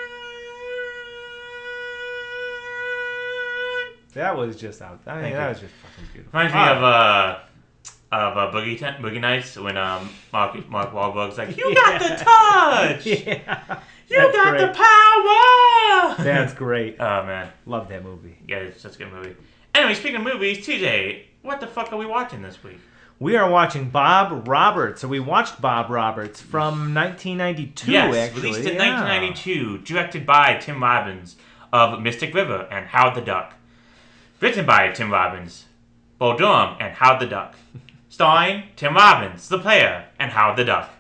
That was just out. I mean, Thank that you. was just fucking beautiful. Reminds me of Boogie Nights when Mark Wahlberg's like, you got the touch, Yeah. you That's got great. the power. That's great. Oh man, Love that movie. yeah, it's such a good movie. Anyway, speaking of movies, TJ, what the fuck are we watching this week? We are watching Bob Roberts. So we watched Bob Roberts from 1992, Yes, actually. released in Yeah. 1992, directed by Tim Robbins of Mystic River and Howard the Duck. Written by Tim Robbins, Bo Durham, and Howard the Duck. Starring Tim Robbins, the player, and Howard the Duck.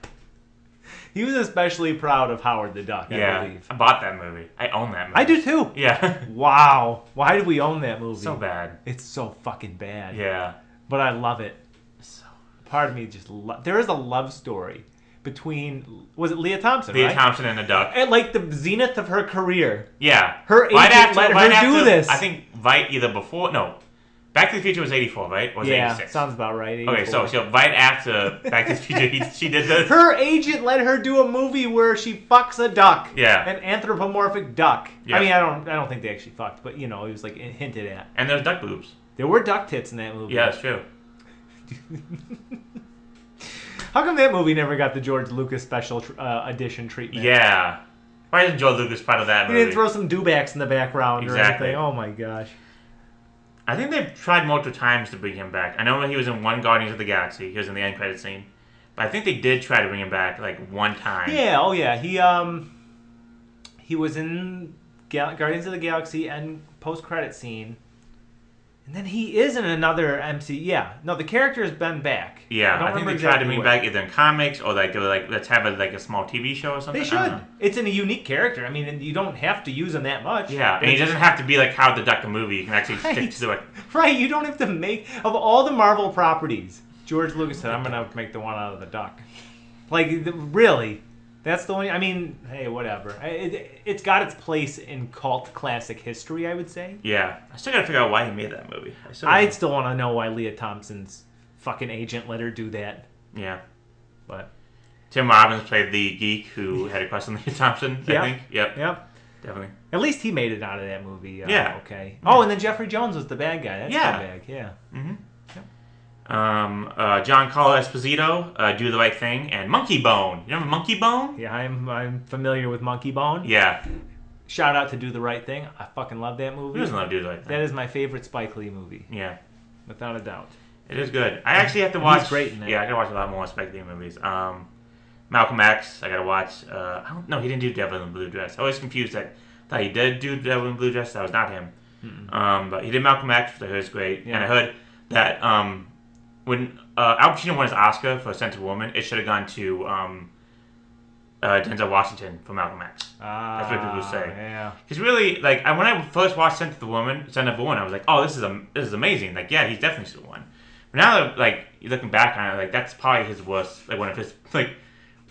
He was especially proud of Howard the Duck, I believe. I bought that movie. I own that movie. I do too. Yeah. Wow. Why did we own that movie? So bad. It's so fucking bad. Yeah. But I love it. So Part of me just there is a love story between, was it Leah Thompson, Leah right? Thompson and the Duck. At like the zenith of her career. Yeah. Her agent let her do this. I think either before, no. Back to the Future was 84, right? Or was it Yeah, 86? sounds about right. Okay, 84. so right after Back to the Future, she did this. Her agent let her do a movie where she fucks a duck. Yeah. An anthropomorphic duck. Yeah. I mean, I don't think they actually fucked, but you know, it was like hinted at. And there's duck boobs. There were duck tits in that movie. Yeah, that's true. How come that movie never got the George Lucas special edition treatment? Yeah. Why isn't George Lucas part of that He movie? didn't throw some dewbacks in the background Exactly. or anything. Oh my gosh. I think they've tried multiple times to bring him back. I know he was in one Guardians of the Galaxy. He was in the end credit scene. But I think they did try to bring him back like one time. Yeah. Oh yeah. He was in Guardians of the Galaxy and post-credit scene. And then he is in another MC. Yeah, no, the character has been back. Yeah, I think they tried to bring back either in comics or like they were like, let's have a small TV show or something. They should. It's in a unique character. I mean, you don't have to use him that much. Yeah, and he doesn't have to be like Howard the Duck the movie. You can actually stick to it. Right, you don't have to make of all the Marvel properties. George Lucas said, "I'm gonna make the one out of the duck." Like, really. That's the only. I mean, hey, whatever. It's got its place in cult classic history, I would say. Yeah, I still gotta figure out why he made that movie. I still want to know why Leah Thompson's fucking agent let her do that. Yeah, but Tim Robbins played the geek who had a crush on Leah Thompson. I think. Yep. Definitely. At least he made it out of that movie. Yeah. Okay. Oh, and then Jeffrey Jones was the bad guy. That's the bag. Yeah. Mm-hmm. Giancarlo Esposito, Do the Right Thing, and Monkey Bone. You remember Monkey Bone? Yeah, I'm familiar with Monkey Bone. Yeah. Shout out to Do the Right Thing. I fucking love that movie. Who doesn't love Do the Right Thing? That is my favorite Spike Lee movie. Yeah. Without a doubt. It is good. I actually have to watch. He's great in that. Yeah, I gotta watch a lot more Spike Lee movies. Malcolm X, I gotta watch. I don't know, he didn't do Devil in the Blue Dress. I was confused that thought he did do Devil in the Blue Dress. That was not him. But he did Malcolm X, which I heard is great. Yeah. And I heard that when Al Pacino won his Oscar for Scent of Woman, it should have gone to Denzel Washington for Malcolm X. That's what people say. Yeah. Because really, like, when I first watched Scent of a Woman, I was like, oh, this is amazing. Like, yeah, he definitely should have won. But now, like, you're looking back on it, like, that's probably his worst, like, one of his, like,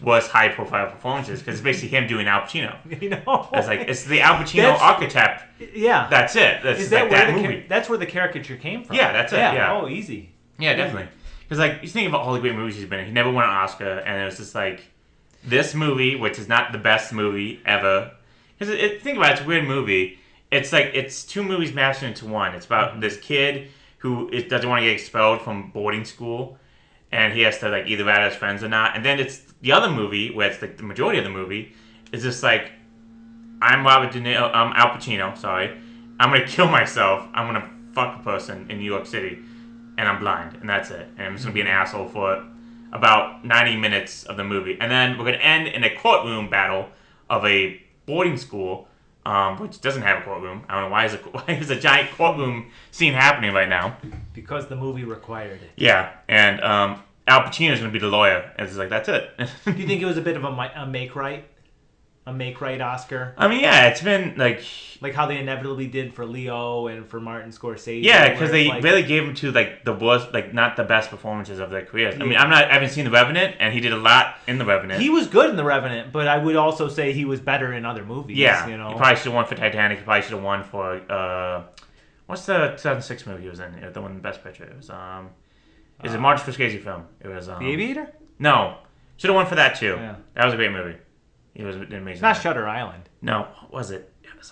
worst high-profile performances, because it's basically him doing Al Pacino. You know? It's like, it's the Al Pacino archetype. Yeah. That's it. That's like that movie. That's where the caricature came from. Yeah, that's it. Yeah. Oh, easy. Yeah, definitely. Because, like, you think about all the great movies he's been in. He never won an Oscar, and it was just like, this movie, which is not the best movie ever. Because think about it, it's a weird movie. It's like, it's two movies mashed into one. It's about this kid who doesn't want to get expelled from boarding school, and he has to, like, either rat his friends or not. And then it's the other movie, where it's like the majority of the movie, is just like, I'm Al Pacino, sorry. I'm going to kill myself. I'm going to fuck a person in New York City, and I'm blind, and that's it. And I'm just going to be an asshole for about 90 minutes of the movie. And then we're going to end in a courtroom battle of a boarding school, which doesn't have a courtroom. I don't know why is a giant courtroom scene happening right now. Because the movie required it. Yeah, and Al Pacino's going to be the lawyer. And it's like, that's it. Do you think it was a bit of a make-right? A make-right Oscar? I mean, yeah, it's been like how they inevitably did for Leo and for Martin Scorsese. Yeah, because they really gave him to like the worst, like not the best performances of their careers. Yeah. I mean, I haven't seen The Revenant, and he did a lot in The Revenant. He was good in The Revenant, but I would also say he was better in other movies. Yeah, you know, he probably should have won for Titanic. He probably should have won for what's the 2006 movie he was in? The one Best Picture. It was is a Martin Scorsese film. It was The Aviator. No, should have won for that too. Yeah. That was a great movie. It was amazing. It's not Shutter Island. No, what was it? It was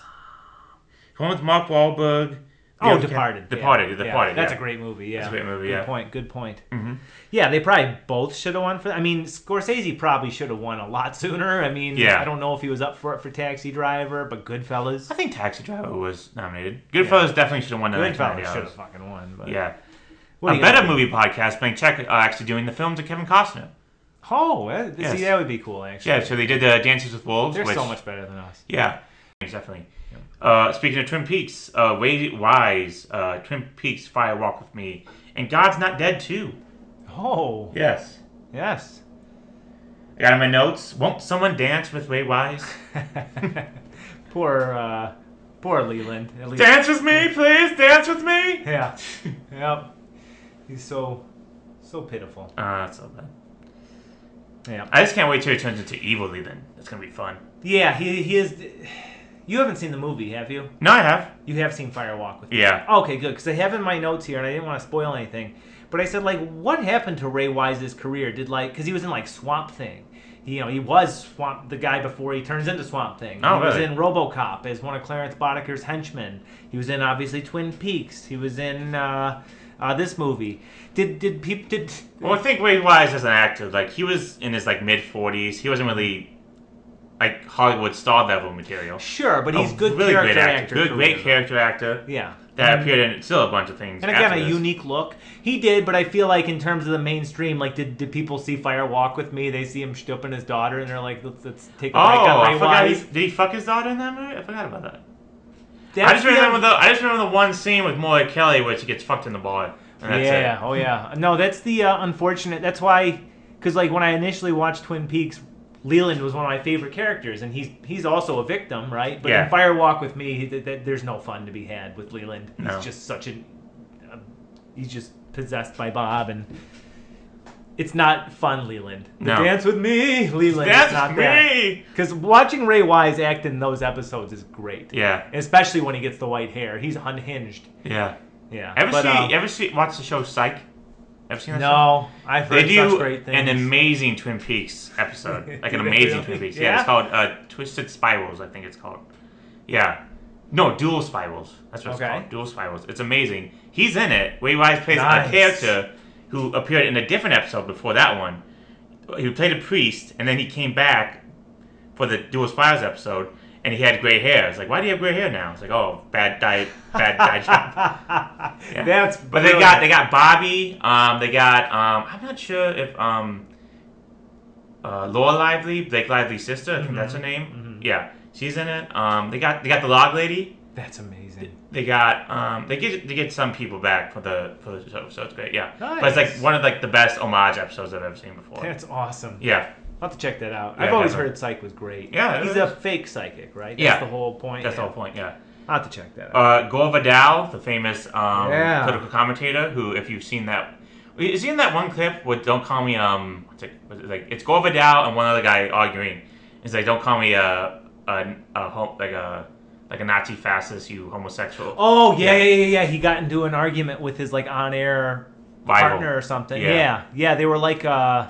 one with Mark Wahlberg. Oh, Departed. Departed. That's a great movie. Yeah, that's a great movie. Good point. Mm-hmm. Yeah, they probably both should have won for that. I mean, Scorsese probably should have won a lot sooner. I mean, I don't know if he was up for it for Taxi Driver, but Goodfellas. I think Taxi Driver was nominated. Goodfellas definitely should have won. Goodfellas should have fucking won. But yeah, a better movie podcast. Playing Czech are actually doing the films of Kevin Costner. Oh, see, that would be cool, actually. Yeah, so they did the Dances with Wolves. They're so much better than us. Yeah, definitely. Yeah. Speaking of Twin Peaks, Ray Wise, Twin Peaks, Fire Walk with Me, and God's Not Dead too. Oh. Yes. Yes. I got in my notes. Won't someone dance with Ray Wise? Poor Leland. At least. Dance with me, please. Dance with me. Yeah. Yep. He's so pitiful. That's so bad. Yeah. I just can't wait till he turns into evil Leland. It's gonna be fun. Yeah, he is. You haven't seen the movie, have you? No, I have. You have seen Fire Walk with Me. Yeah. Okay, good. Because I have in my notes here, and I didn't want to spoil anything. But I said, like, what happened to Ray Wise's career? Because he was in like Swamp Thing. He was the guy before he turns into Swamp Thing. Oh, he really? was in RoboCop as one of Clarence Boddicker's henchmen. He was in obviously Twin Peaks. He was in this movie. Well, I think Ray Wise as an actor, like he was in his like mid-40s. He wasn't really like Hollywood star level material. Sure, but he's good really character great actor. Great character actor. Yeah. that appeared in still a bunch of things. And again, after a this. unique look. He did, but I feel like in terms of the mainstream, like, did people see Fire Walk with Me? They see him stooping his daughter, and they're like, let's take a break on I Ray forgot. Wise. Did he fuck his daughter in that movie? I forgot about that. That's I just remember the one scene with Molly Kelly where she gets fucked in the bar. And that's yeah, it. oh yeah. No, that's the unfortunate. That's why, because like when I initially watched Twin Peaks, Leland was one of my favorite characters, and he's also a victim, right? But Yeah. in Fire Walk with Me, there's no fun to be had with Leland. He's No. just he's just possessed by Bob, and it's not fun, Leland. No. Dance with me, Leland. That's it's not me. Because watching Ray Wise act in those episodes is great. Yeah. Especially when he gets the white hair. He's unhinged. Yeah. Yeah. Watch the show Psych? Ever seen that show? No, I've heard They such do great things. an amazing Twin Peaks episode. Like an Do they amazing really? Twin Peaks. Yeah? It's called Twisted Spirals, I think it's called. Yeah. No, Dual Spirals. That's what it's Okay. called. Dual Spirals. It's amazing. He's in it. Ray Wise plays Nice. a character who appeared in a different episode before that one. He played a priest, and then he came back for the Dual Spirals episode, and he had gray hair. It's like, why do you have gray hair now? It's like, oh, bad diet job. Yeah. That's But they got Bobby. They got I'm not sure if Laura Lively, Blake Lively's sister. I think that's her name. Yeah, she's in it. They got the Log Lady. That's amazing. They got they get some people back for the show, so it's great. Yeah, Nice. but it's like one of like the best homage episodes I've ever seen before. That's awesome. Yeah, I'll have to check that out. Yeah, I've always definitely. heard Psych was great. Yeah, it he's is. a fake psychic, right? Yeah. That's the whole point. that's the yeah. whole point. Yeah. I'll have to check that out. Gore Vidal, the famous Yeah. political commentator, who, if you've seen that, is he in that one clip with "Don't call me" it's Gore Vidal and one other guy arguing. It's like, "Don't call me like a Nazi fascist, you homosexual." Oh yeah. He got into an argument with his like on-air Rival. partner or something. Yeah. Yeah. They were like, Don't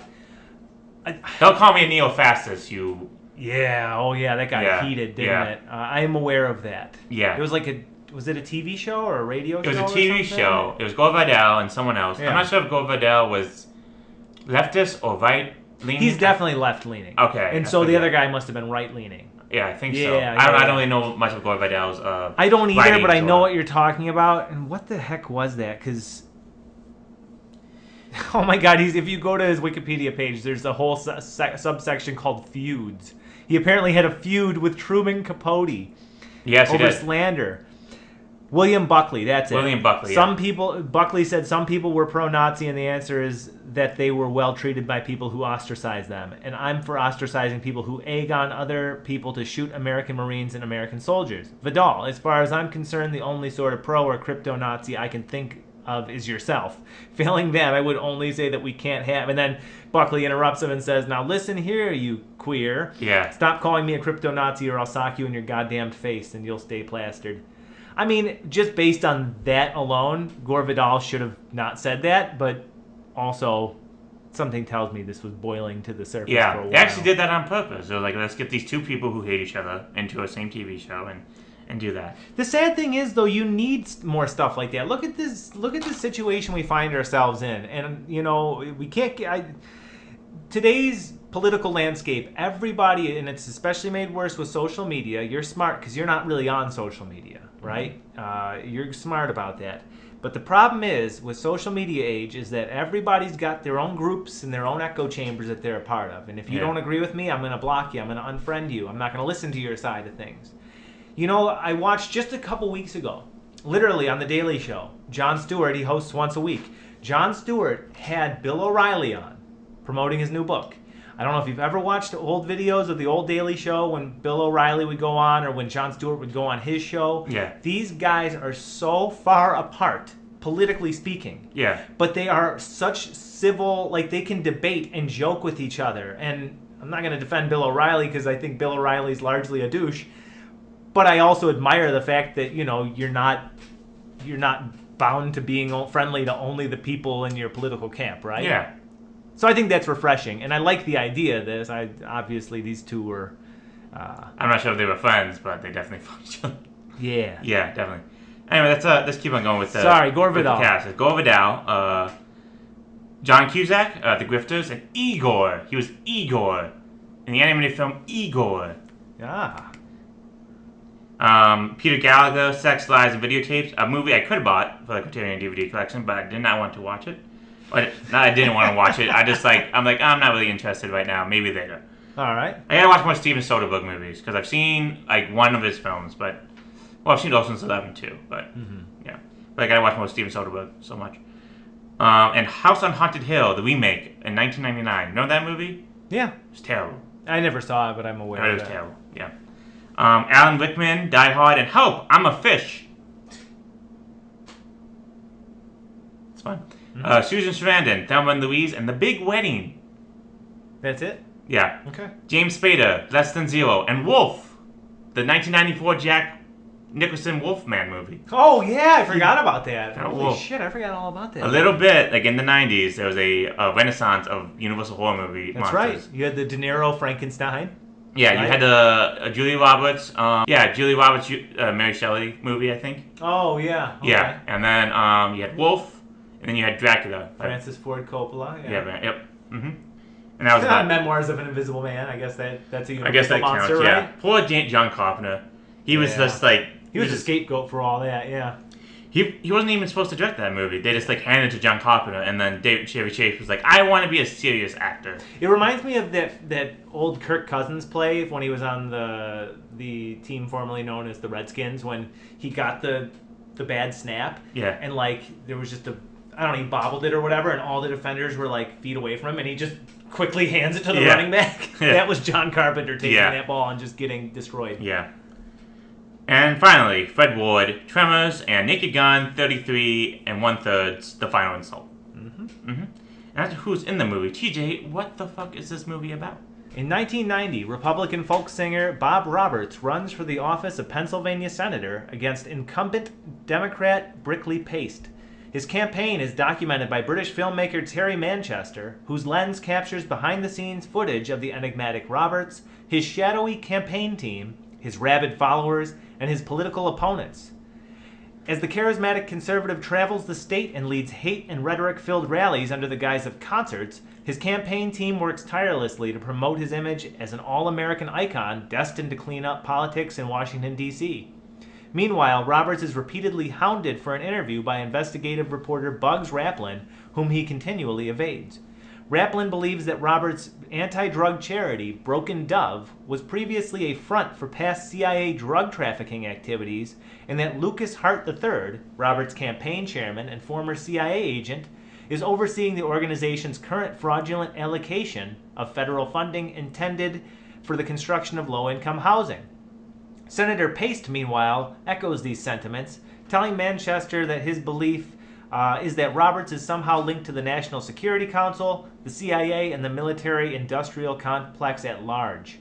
call me a neo-fascist, you. yeah. Oh yeah, that got Yeah, heated, didn't yeah. it? I am aware of that. Yeah. It was like was it a TV show or a radio It was show? a or TV something? show. It was Gore Vidal and someone else. Yeah. I'm not sure if Gore Vidal was leftist or right-leaning. He's definitely left-leaning. Okay, And I so the forget. other guy must have been right-leaning. Yeah, I think so. Yeah, I don't yeah. really know much of Gore Vidal's. I don't either, writings but I know or- what you're talking about. And what the heck was that? Because, oh my God, if you go to his Wikipedia page, there's a whole subsection called feuds. He apparently had a feud with Truman Capote Yes, he over did. slander. William Buckley, that's it. William Buckley, Some yeah. people, Buckley said some people were pro-Nazi, and the answer is that they were well treated by people who ostracized them. And I'm for ostracizing people who egg on other people to shoot American Marines and American soldiers. Vidal, as far as I'm concerned, the only sort of pro or crypto-Nazi I can think of is yourself. Failing that, I would only say that we can't have. And then Buckley interrupts him and says, "Now listen here, you queer. Yeah. Stop calling me a crypto-Nazi or I'll sock you in your goddamn face and you'll stay plastered." I mean, just based on that alone, Gore Vidal should have not said that, but also something tells me this was boiling to the surface for a Yeah, while. they actually did that on purpose. They were like, let's get these two people who hate each other into a same TV show and do that. The sad thing is, though, you need more stuff like that. Look at this. Look at the situation we find ourselves in, and you know we can't get today's political landscape. Everybody, and it's especially made worse with social media. You're smart because you're not really on social media, right? You're smart about that. But the problem is with social media age is that everybody's got their own groups and their own echo chambers that they're a part of. And if you Yeah. don't agree with me, I'm going to block you. I'm going to unfriend you. I'm not going to listen to your side of things. You know, I watched just a couple weeks ago, literally on The Daily Show, Jon Stewart, he hosts once a week. Jon Stewart had Bill O'Reilly on, promoting his new book. I don't know if you've ever watched old videos of the old Daily Show when Bill O'Reilly would go on or when Jon Stewart would go on his show. Yeah. These guys are so far apart, politically speaking. Yeah. But they are such civil, like they can debate and joke with each other. And I'm not going to defend Bill O'Reilly because I think Bill O'Reilly's largely a douche. But I also admire the fact that, you know, you're not bound to being friendly to only the people in your political camp, right? Yeah. So I think that's refreshing, and I like the idea of this. Obviously these two were, I'm not sure if they were friends, but they definitely fought each other. yeah. Yeah, definitely. Anyway, let's keep on going with the Sorry, Gore with the Vidal. cast. It's Gore Vidal, John Cusack, the Grifters, and Igor. He was Igor in the animated film Igor. Ah. Peter Gallagher, Sex, Lies, and Videotapes, a movie I could have bought for the Criterion DVD collection, but I did not want to watch it. But not I didn't want to watch it. I'm not really interested right now. Maybe later. All right. I gotta watch more Steven Soderbergh movies because I've seen like one of his films, but I've seen Ocean's 11 too. But yeah, but I gotta watch more Steven Soderbergh so much. And House on Haunted Hill, the remake in 1999. Remember that movie? Yeah. It was terrible. I never saw it, but I'm aware It of was it. terrible. Yeah. Alan Rickman, Die Hard, and Help! I'm a Fish. It's fun. Susan Sarandon, Thelma and Louise, and The Big Wedding. That's it? Yeah. Okay. James Spader, Less Than Zero, and Wolf, the 1994 Jack Nicholson Wolfman movie. Oh, yeah, I forgot about that. Yeah, Holy well, shit, I forgot all about that. A little bit, like in the 90s, there was a renaissance of Universal horror movie That's monsters. right. You had the De Niro Frankenstein. Yeah, Right? you had the Julia Roberts, Julia Roberts, Mary Shelley movie, I think. Oh, yeah. Okay. Yeah, and then you had Wolf, and then you had Dracula. Francis Ford Coppola. Yeah, man, yep. Mm-hmm. And that was about, Memoirs of an Invisible Man. I guess that's a I guess Universal that monster, counts, right? yeah. Poor John Carpenter. He was Yeah. just like... He was a just- scapegoat for all that, yeah. He wasn't even supposed to direct that movie. They just like handed it to John Carpenter, and then Chevy Chase was like, "I want to be a serious actor." It reminds me of that old Kirk Cousins play when he was on the team formerly known as the Redskins, when he got the bad snap. Yeah. And like there was just he bobbled it or whatever, and all the defenders were like feet away from him, and he just quickly hands it to the Yeah. running back. Yeah. That was John Carpenter taking Yeah. that ball and just getting destroyed. Yeah. And finally, Fred Ward, Tremors, and Naked Gun, 33 1/3, The Final Insult. And that's who's in the movie. TJ, what the fuck is this movie about? In 1990, Republican folk singer Bob Roberts runs for the office of Pennsylvania Senator against incumbent Democrat Brickley Paste. His campaign is documented by British filmmaker Terry Manchester, whose lens captures behind-the-scenes footage of the enigmatic Roberts, his shadowy campaign team, his rabid followers, and his political opponents. As the charismatic conservative travels the state and leads hate and rhetoric-filled rallies under the guise of concerts, his campaign team works tirelessly to promote his image as an all-American icon destined to clean up politics in Washington, D.C. Meanwhile, Roberts is repeatedly hounded for an interview by investigative reporter Bugs Raplin, whom he continually evades. Raplin believes that Roberts' anti-drug charity, Broken Dove, was previously a front for past CIA drug trafficking activities, and that Lucas Hart III, Roberts' campaign chairman and former CIA agent, is overseeing the organization's current fraudulent allocation of federal funding intended for the construction of low-income housing. Senator Paste, meanwhile, echoes these sentiments, telling Manchester that his belief is that Roberts is somehow linked to the National Security Council, the CIA, and the military-industrial complex at large.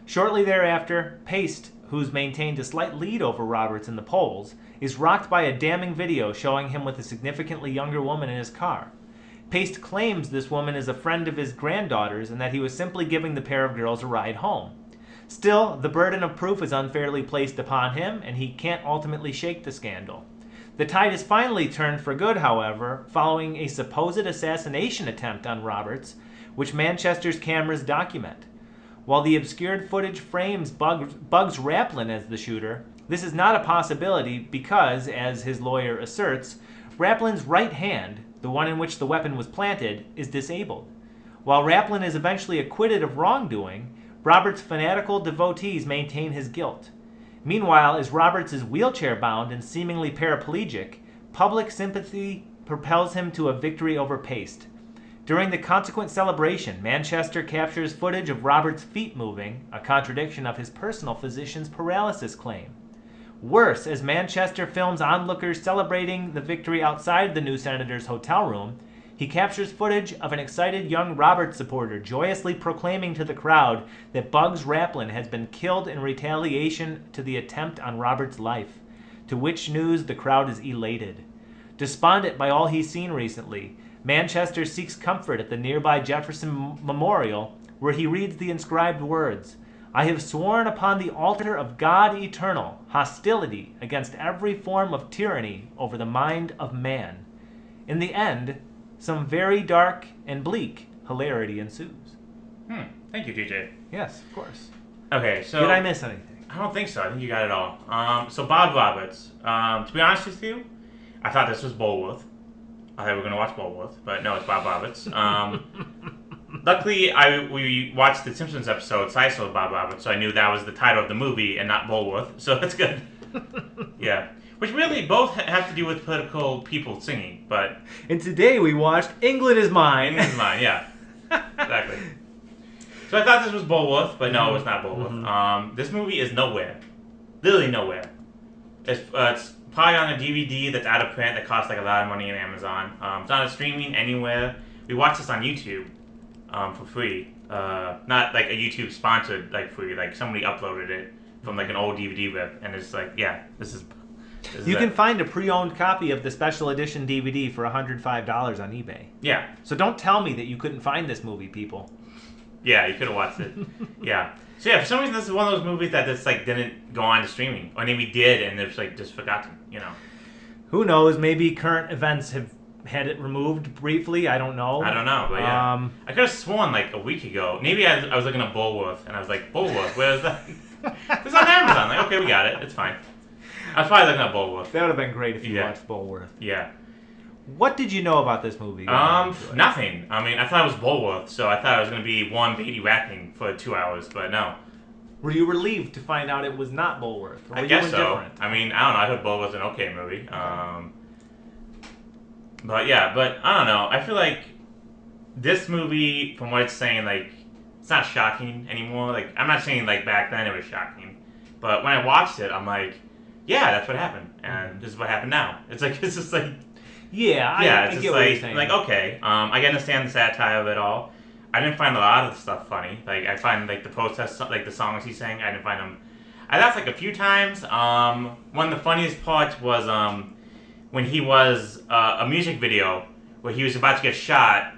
Shortly thereafter, Paste, who's maintained a slight lead over Roberts in the polls, is rocked by a damning video showing him with a significantly younger woman in his car. Paste claims this woman is a friend of his granddaughter's and that he was simply giving the pair of girls a ride home. Still, the burden of proof is unfairly placed upon him, and he can't ultimately shake the scandal. The tide is finally turned for good, however, following a supposed assassination attempt on Roberts, which Manchester's cameras document. While the obscured footage frames Bugs Raplin as the shooter, this is not a possibility because, as his lawyer asserts, Raplin's right hand, the one in which the weapon was planted, is disabled. While Raplin is eventually acquitted of wrongdoing, Roberts' fanatical devotees maintain his guilt. Meanwhile, as Roberts is wheelchair-bound and seemingly paraplegic, public sympathy propels him to a victory over Paste. During the consequent celebration, Manchester captures footage of Roberts' feet moving, a contradiction of his personal physician's paralysis claim. Worse, as Manchester films onlookers celebrating the victory outside the new senator's hotel room, he captures footage of an excited young Roberts supporter joyously proclaiming to the crowd that Bugs Raplin has been killed in retaliation to the attempt on Roberts' life, to which news the crowd is elated. Despondent by all he's seen recently, Manchester seeks comfort at the nearby Jefferson Memorial, where he reads the inscribed words, "I have sworn upon the altar of God eternal hostility against every form of tyranny over the mind of man." In the end, some very dark and bleak hilarity ensues. Thank you, TJ. Yes, of course. Okay, so Did I miss anything? I don't think so. I think you got it all. So Bob Roberts. To be honest with you, I thought this was Bulworth. I thought we were gonna watch Bulworth, but no, it's Bob Roberts. Luckily, we watched the Simpsons episode, so I saw Bob Roberts, so I knew that was the title of the movie and not Bulworth. So that's good. Yeah. Which really both have to do with political people singing, but... And today we watched England Is Mine. England Is Mine, yeah. Exactly. So I thought this was Bulworth, but no, it's not Bulworth. This movie is nowhere. Literally nowhere. It's probably on a DVD that's out of print that costs like a lot of money on Amazon. It's not streaming anywhere. We watched this on YouTube for free. Not like a YouTube sponsored like free. Like somebody uploaded it from like an old DVD rip, and it's like, yeah, this is You can find a pre-owned copy of the special edition DVD for $105 on eBay. Yeah. So don't tell me that you couldn't find this movie, people. Yeah, you could have watched it. Yeah. So yeah, for some reason this is one of those movies that just like didn't go on to streaming, or maybe did and it's like just forgotten. You know. Who knows? Maybe current events have had it removed briefly. I don't know. I don't know, but yeah. I could have sworn like a week ago. Maybe I was looking at Bulworth and I was like, Bulworth, where is that? It's on Amazon. Like, okay, we got it. It's fine. I was probably looking at Bulworth. That would have been great if you watched Bulworth. Yeah. What did you know about this movie? Nothing. I mean, I thought it was Bulworth, so I thought it was going to be one Beatty rapping for 2 hours, but no. Were you relieved to find out it was not Bulworth? Or I guess so. I mean, I don't know. I thought Bulworth was an okay movie. But yeah, but I don't know. I feel like this movie, from what it's saying, like, it's not shocking anymore. Like, I'm not saying, like, back then it was shocking. But when I watched it, I'm like, yeah, that's what happened. And this is what happened now. It's like, it's just like... Yeah, I it's get just what like, you're saying. like, okay, I can understand the satire of it all. I didn't find a lot of the stuff funny. Like, I find, like, the protest, like, the songs he sang, I didn't find them... I laughed, like, a few times. One of the funniest parts was, when he was, a music video where he was about to get shot,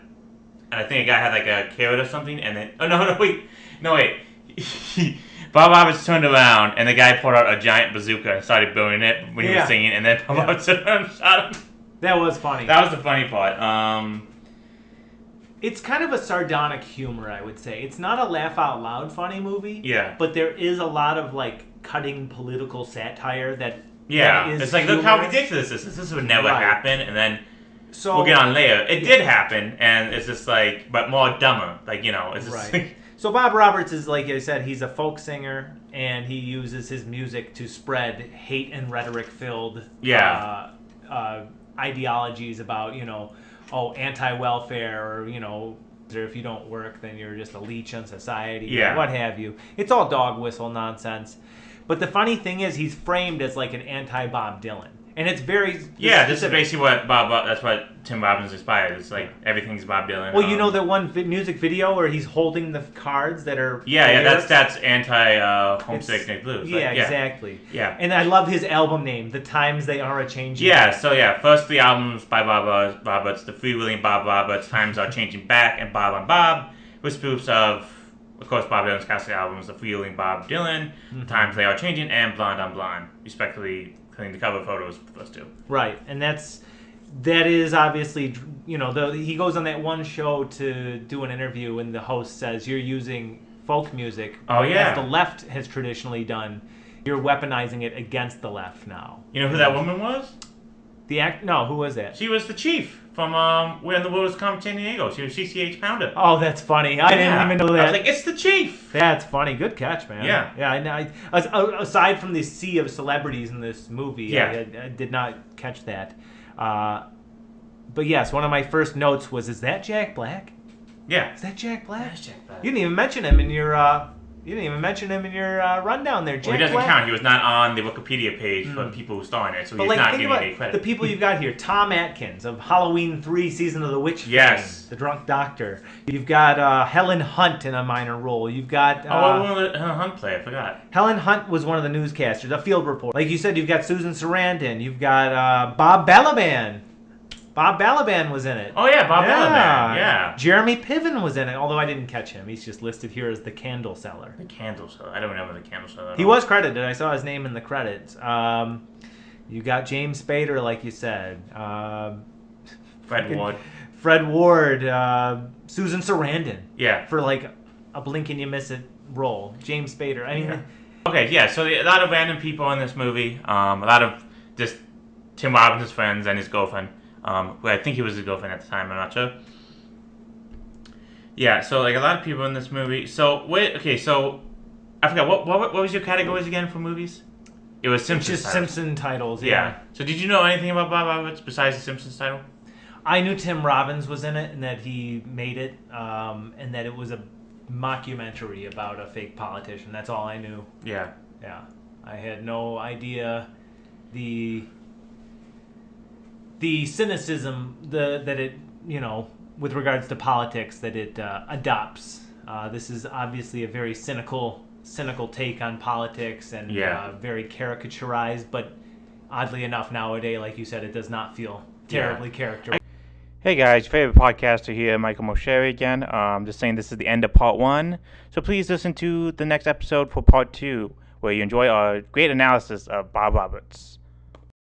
and I think a guy had, like, a carrot or something, and then... Oh, no, wait. Bob Roberts turned around, and the guy pulled out a giant bazooka and started building it when he was singing, and then Bob Roberts turned around and shot him. That was funny. That was the funny part. It's kind of a sardonic humor, I would say. It's not a laugh-out-loud funny movie. Yeah. But there is a lot of, like, cutting political satire that is it's like, humorous. Look how ridiculous this is. This would never happen, and then so, we'll get on later. It did happen, and it's just like, but more dumber. Like, you know, it's just like... So Bob Roberts is, like I said, he's a folk singer, and he uses his music to spread hate and rhetoric-filled ideologies about, you know, anti-welfare, or, you know, or if you don't work, then you're just a leech on society, or what have you. It's all dog whistle nonsense. But the funny thing is, he's framed as like an anti-Bob Dylan. And it's very this is basically what that's what Tim Robbins inspired. It's like everything's Bob Dylan. Well, you know that one music video where he's holding the cards that are that's anti homesick Nick Blues. Yeah, exactly. Yeah, and I love his album name, The Times They Are a Changing. Yeah, so first 3 albums by Bob Roberts, the freewheeling Bob Roberts, Times Are Changing Back, and Bob on Bob, with spoofs of course, Bob Dylan's classic albums, The Freewheeling Bob Dylan, Times They Are Changing, and Blonde on Blonde, respectively. The cover photos for those two. Right, and that is obviously, you know, he goes on that one show to do an interview, and the host says, you're using folk music as the left has traditionally done. You're weaponizing it against the left now. You know who that woman was? No, who was that? She was the chief from When the World Come to San Diego. She was CCH Pounder. Oh, that's funny. I didn't even know that. I was like, it's the chief. That's funny. Good catch, man. Yeah. Yeah. Aside from the sea of celebrities in this movie, I did not catch that. But yes, one of my first notes was, is that Jack Black? Yeah. Is that Jack Black? That's Jack Black. You didn't even mention him in your... rundown there, Jack Well, he doesn't Black. count. He was not on the Wikipedia page for people who star in it, so he's not getting any credit. The people you've got here. Tom Atkins of Halloween 3, Season of the Witch fame, the drunk doctor. You've got Helen Hunt in a minor role. You've got... what did Helen Hunt play? I forgot. Helen Hunt was one of the newscasters, a field reporter. Like you said, you've got Susan Sarandon. You've got Bob Balaban. Bob Balaban was in it. Oh, yeah, Bob Balaban. Yeah. Jeremy Piven was in it, although I didn't catch him. He's just listed here as the candle seller. The candle seller. I don't remember the candle seller. He was credited. I saw his name in the credits. You got James Spader, like you said. Fred Ward. Susan Sarandon. Yeah. For like a blink and you miss it role. James Spader. I mean, Okay, yeah. So a lot of random people in this movie. A lot of just Tim Robbins' friends and his girlfriend. Who I think he was his girlfriend at the time. I'm not sure. Yeah. So like a lot of people in this movie. So wait. Okay. So I forgot what was your categories again for movies? It was Simpsons. Just Simpson titles. Yeah. So did you know anything about Bob Roberts besides the Simpsons title? I knew Tim Robbins was in it and that he made it, and that it was a mockumentary about a fake politician. That's all I knew. Yeah. Yeah, I had no idea the cynicism that it, with regards to politics, that it adopts. This is obviously a very cynical take on politics, and very caricaturized, but oddly enough nowadays, like you said, it does not feel terribly characterized. Hey guys, favorite podcaster here, Michael Mosheri again. Just saying this is the end of part 1, so please listen to the next episode for part 2, where you enjoy our great analysis of Bob Roberts.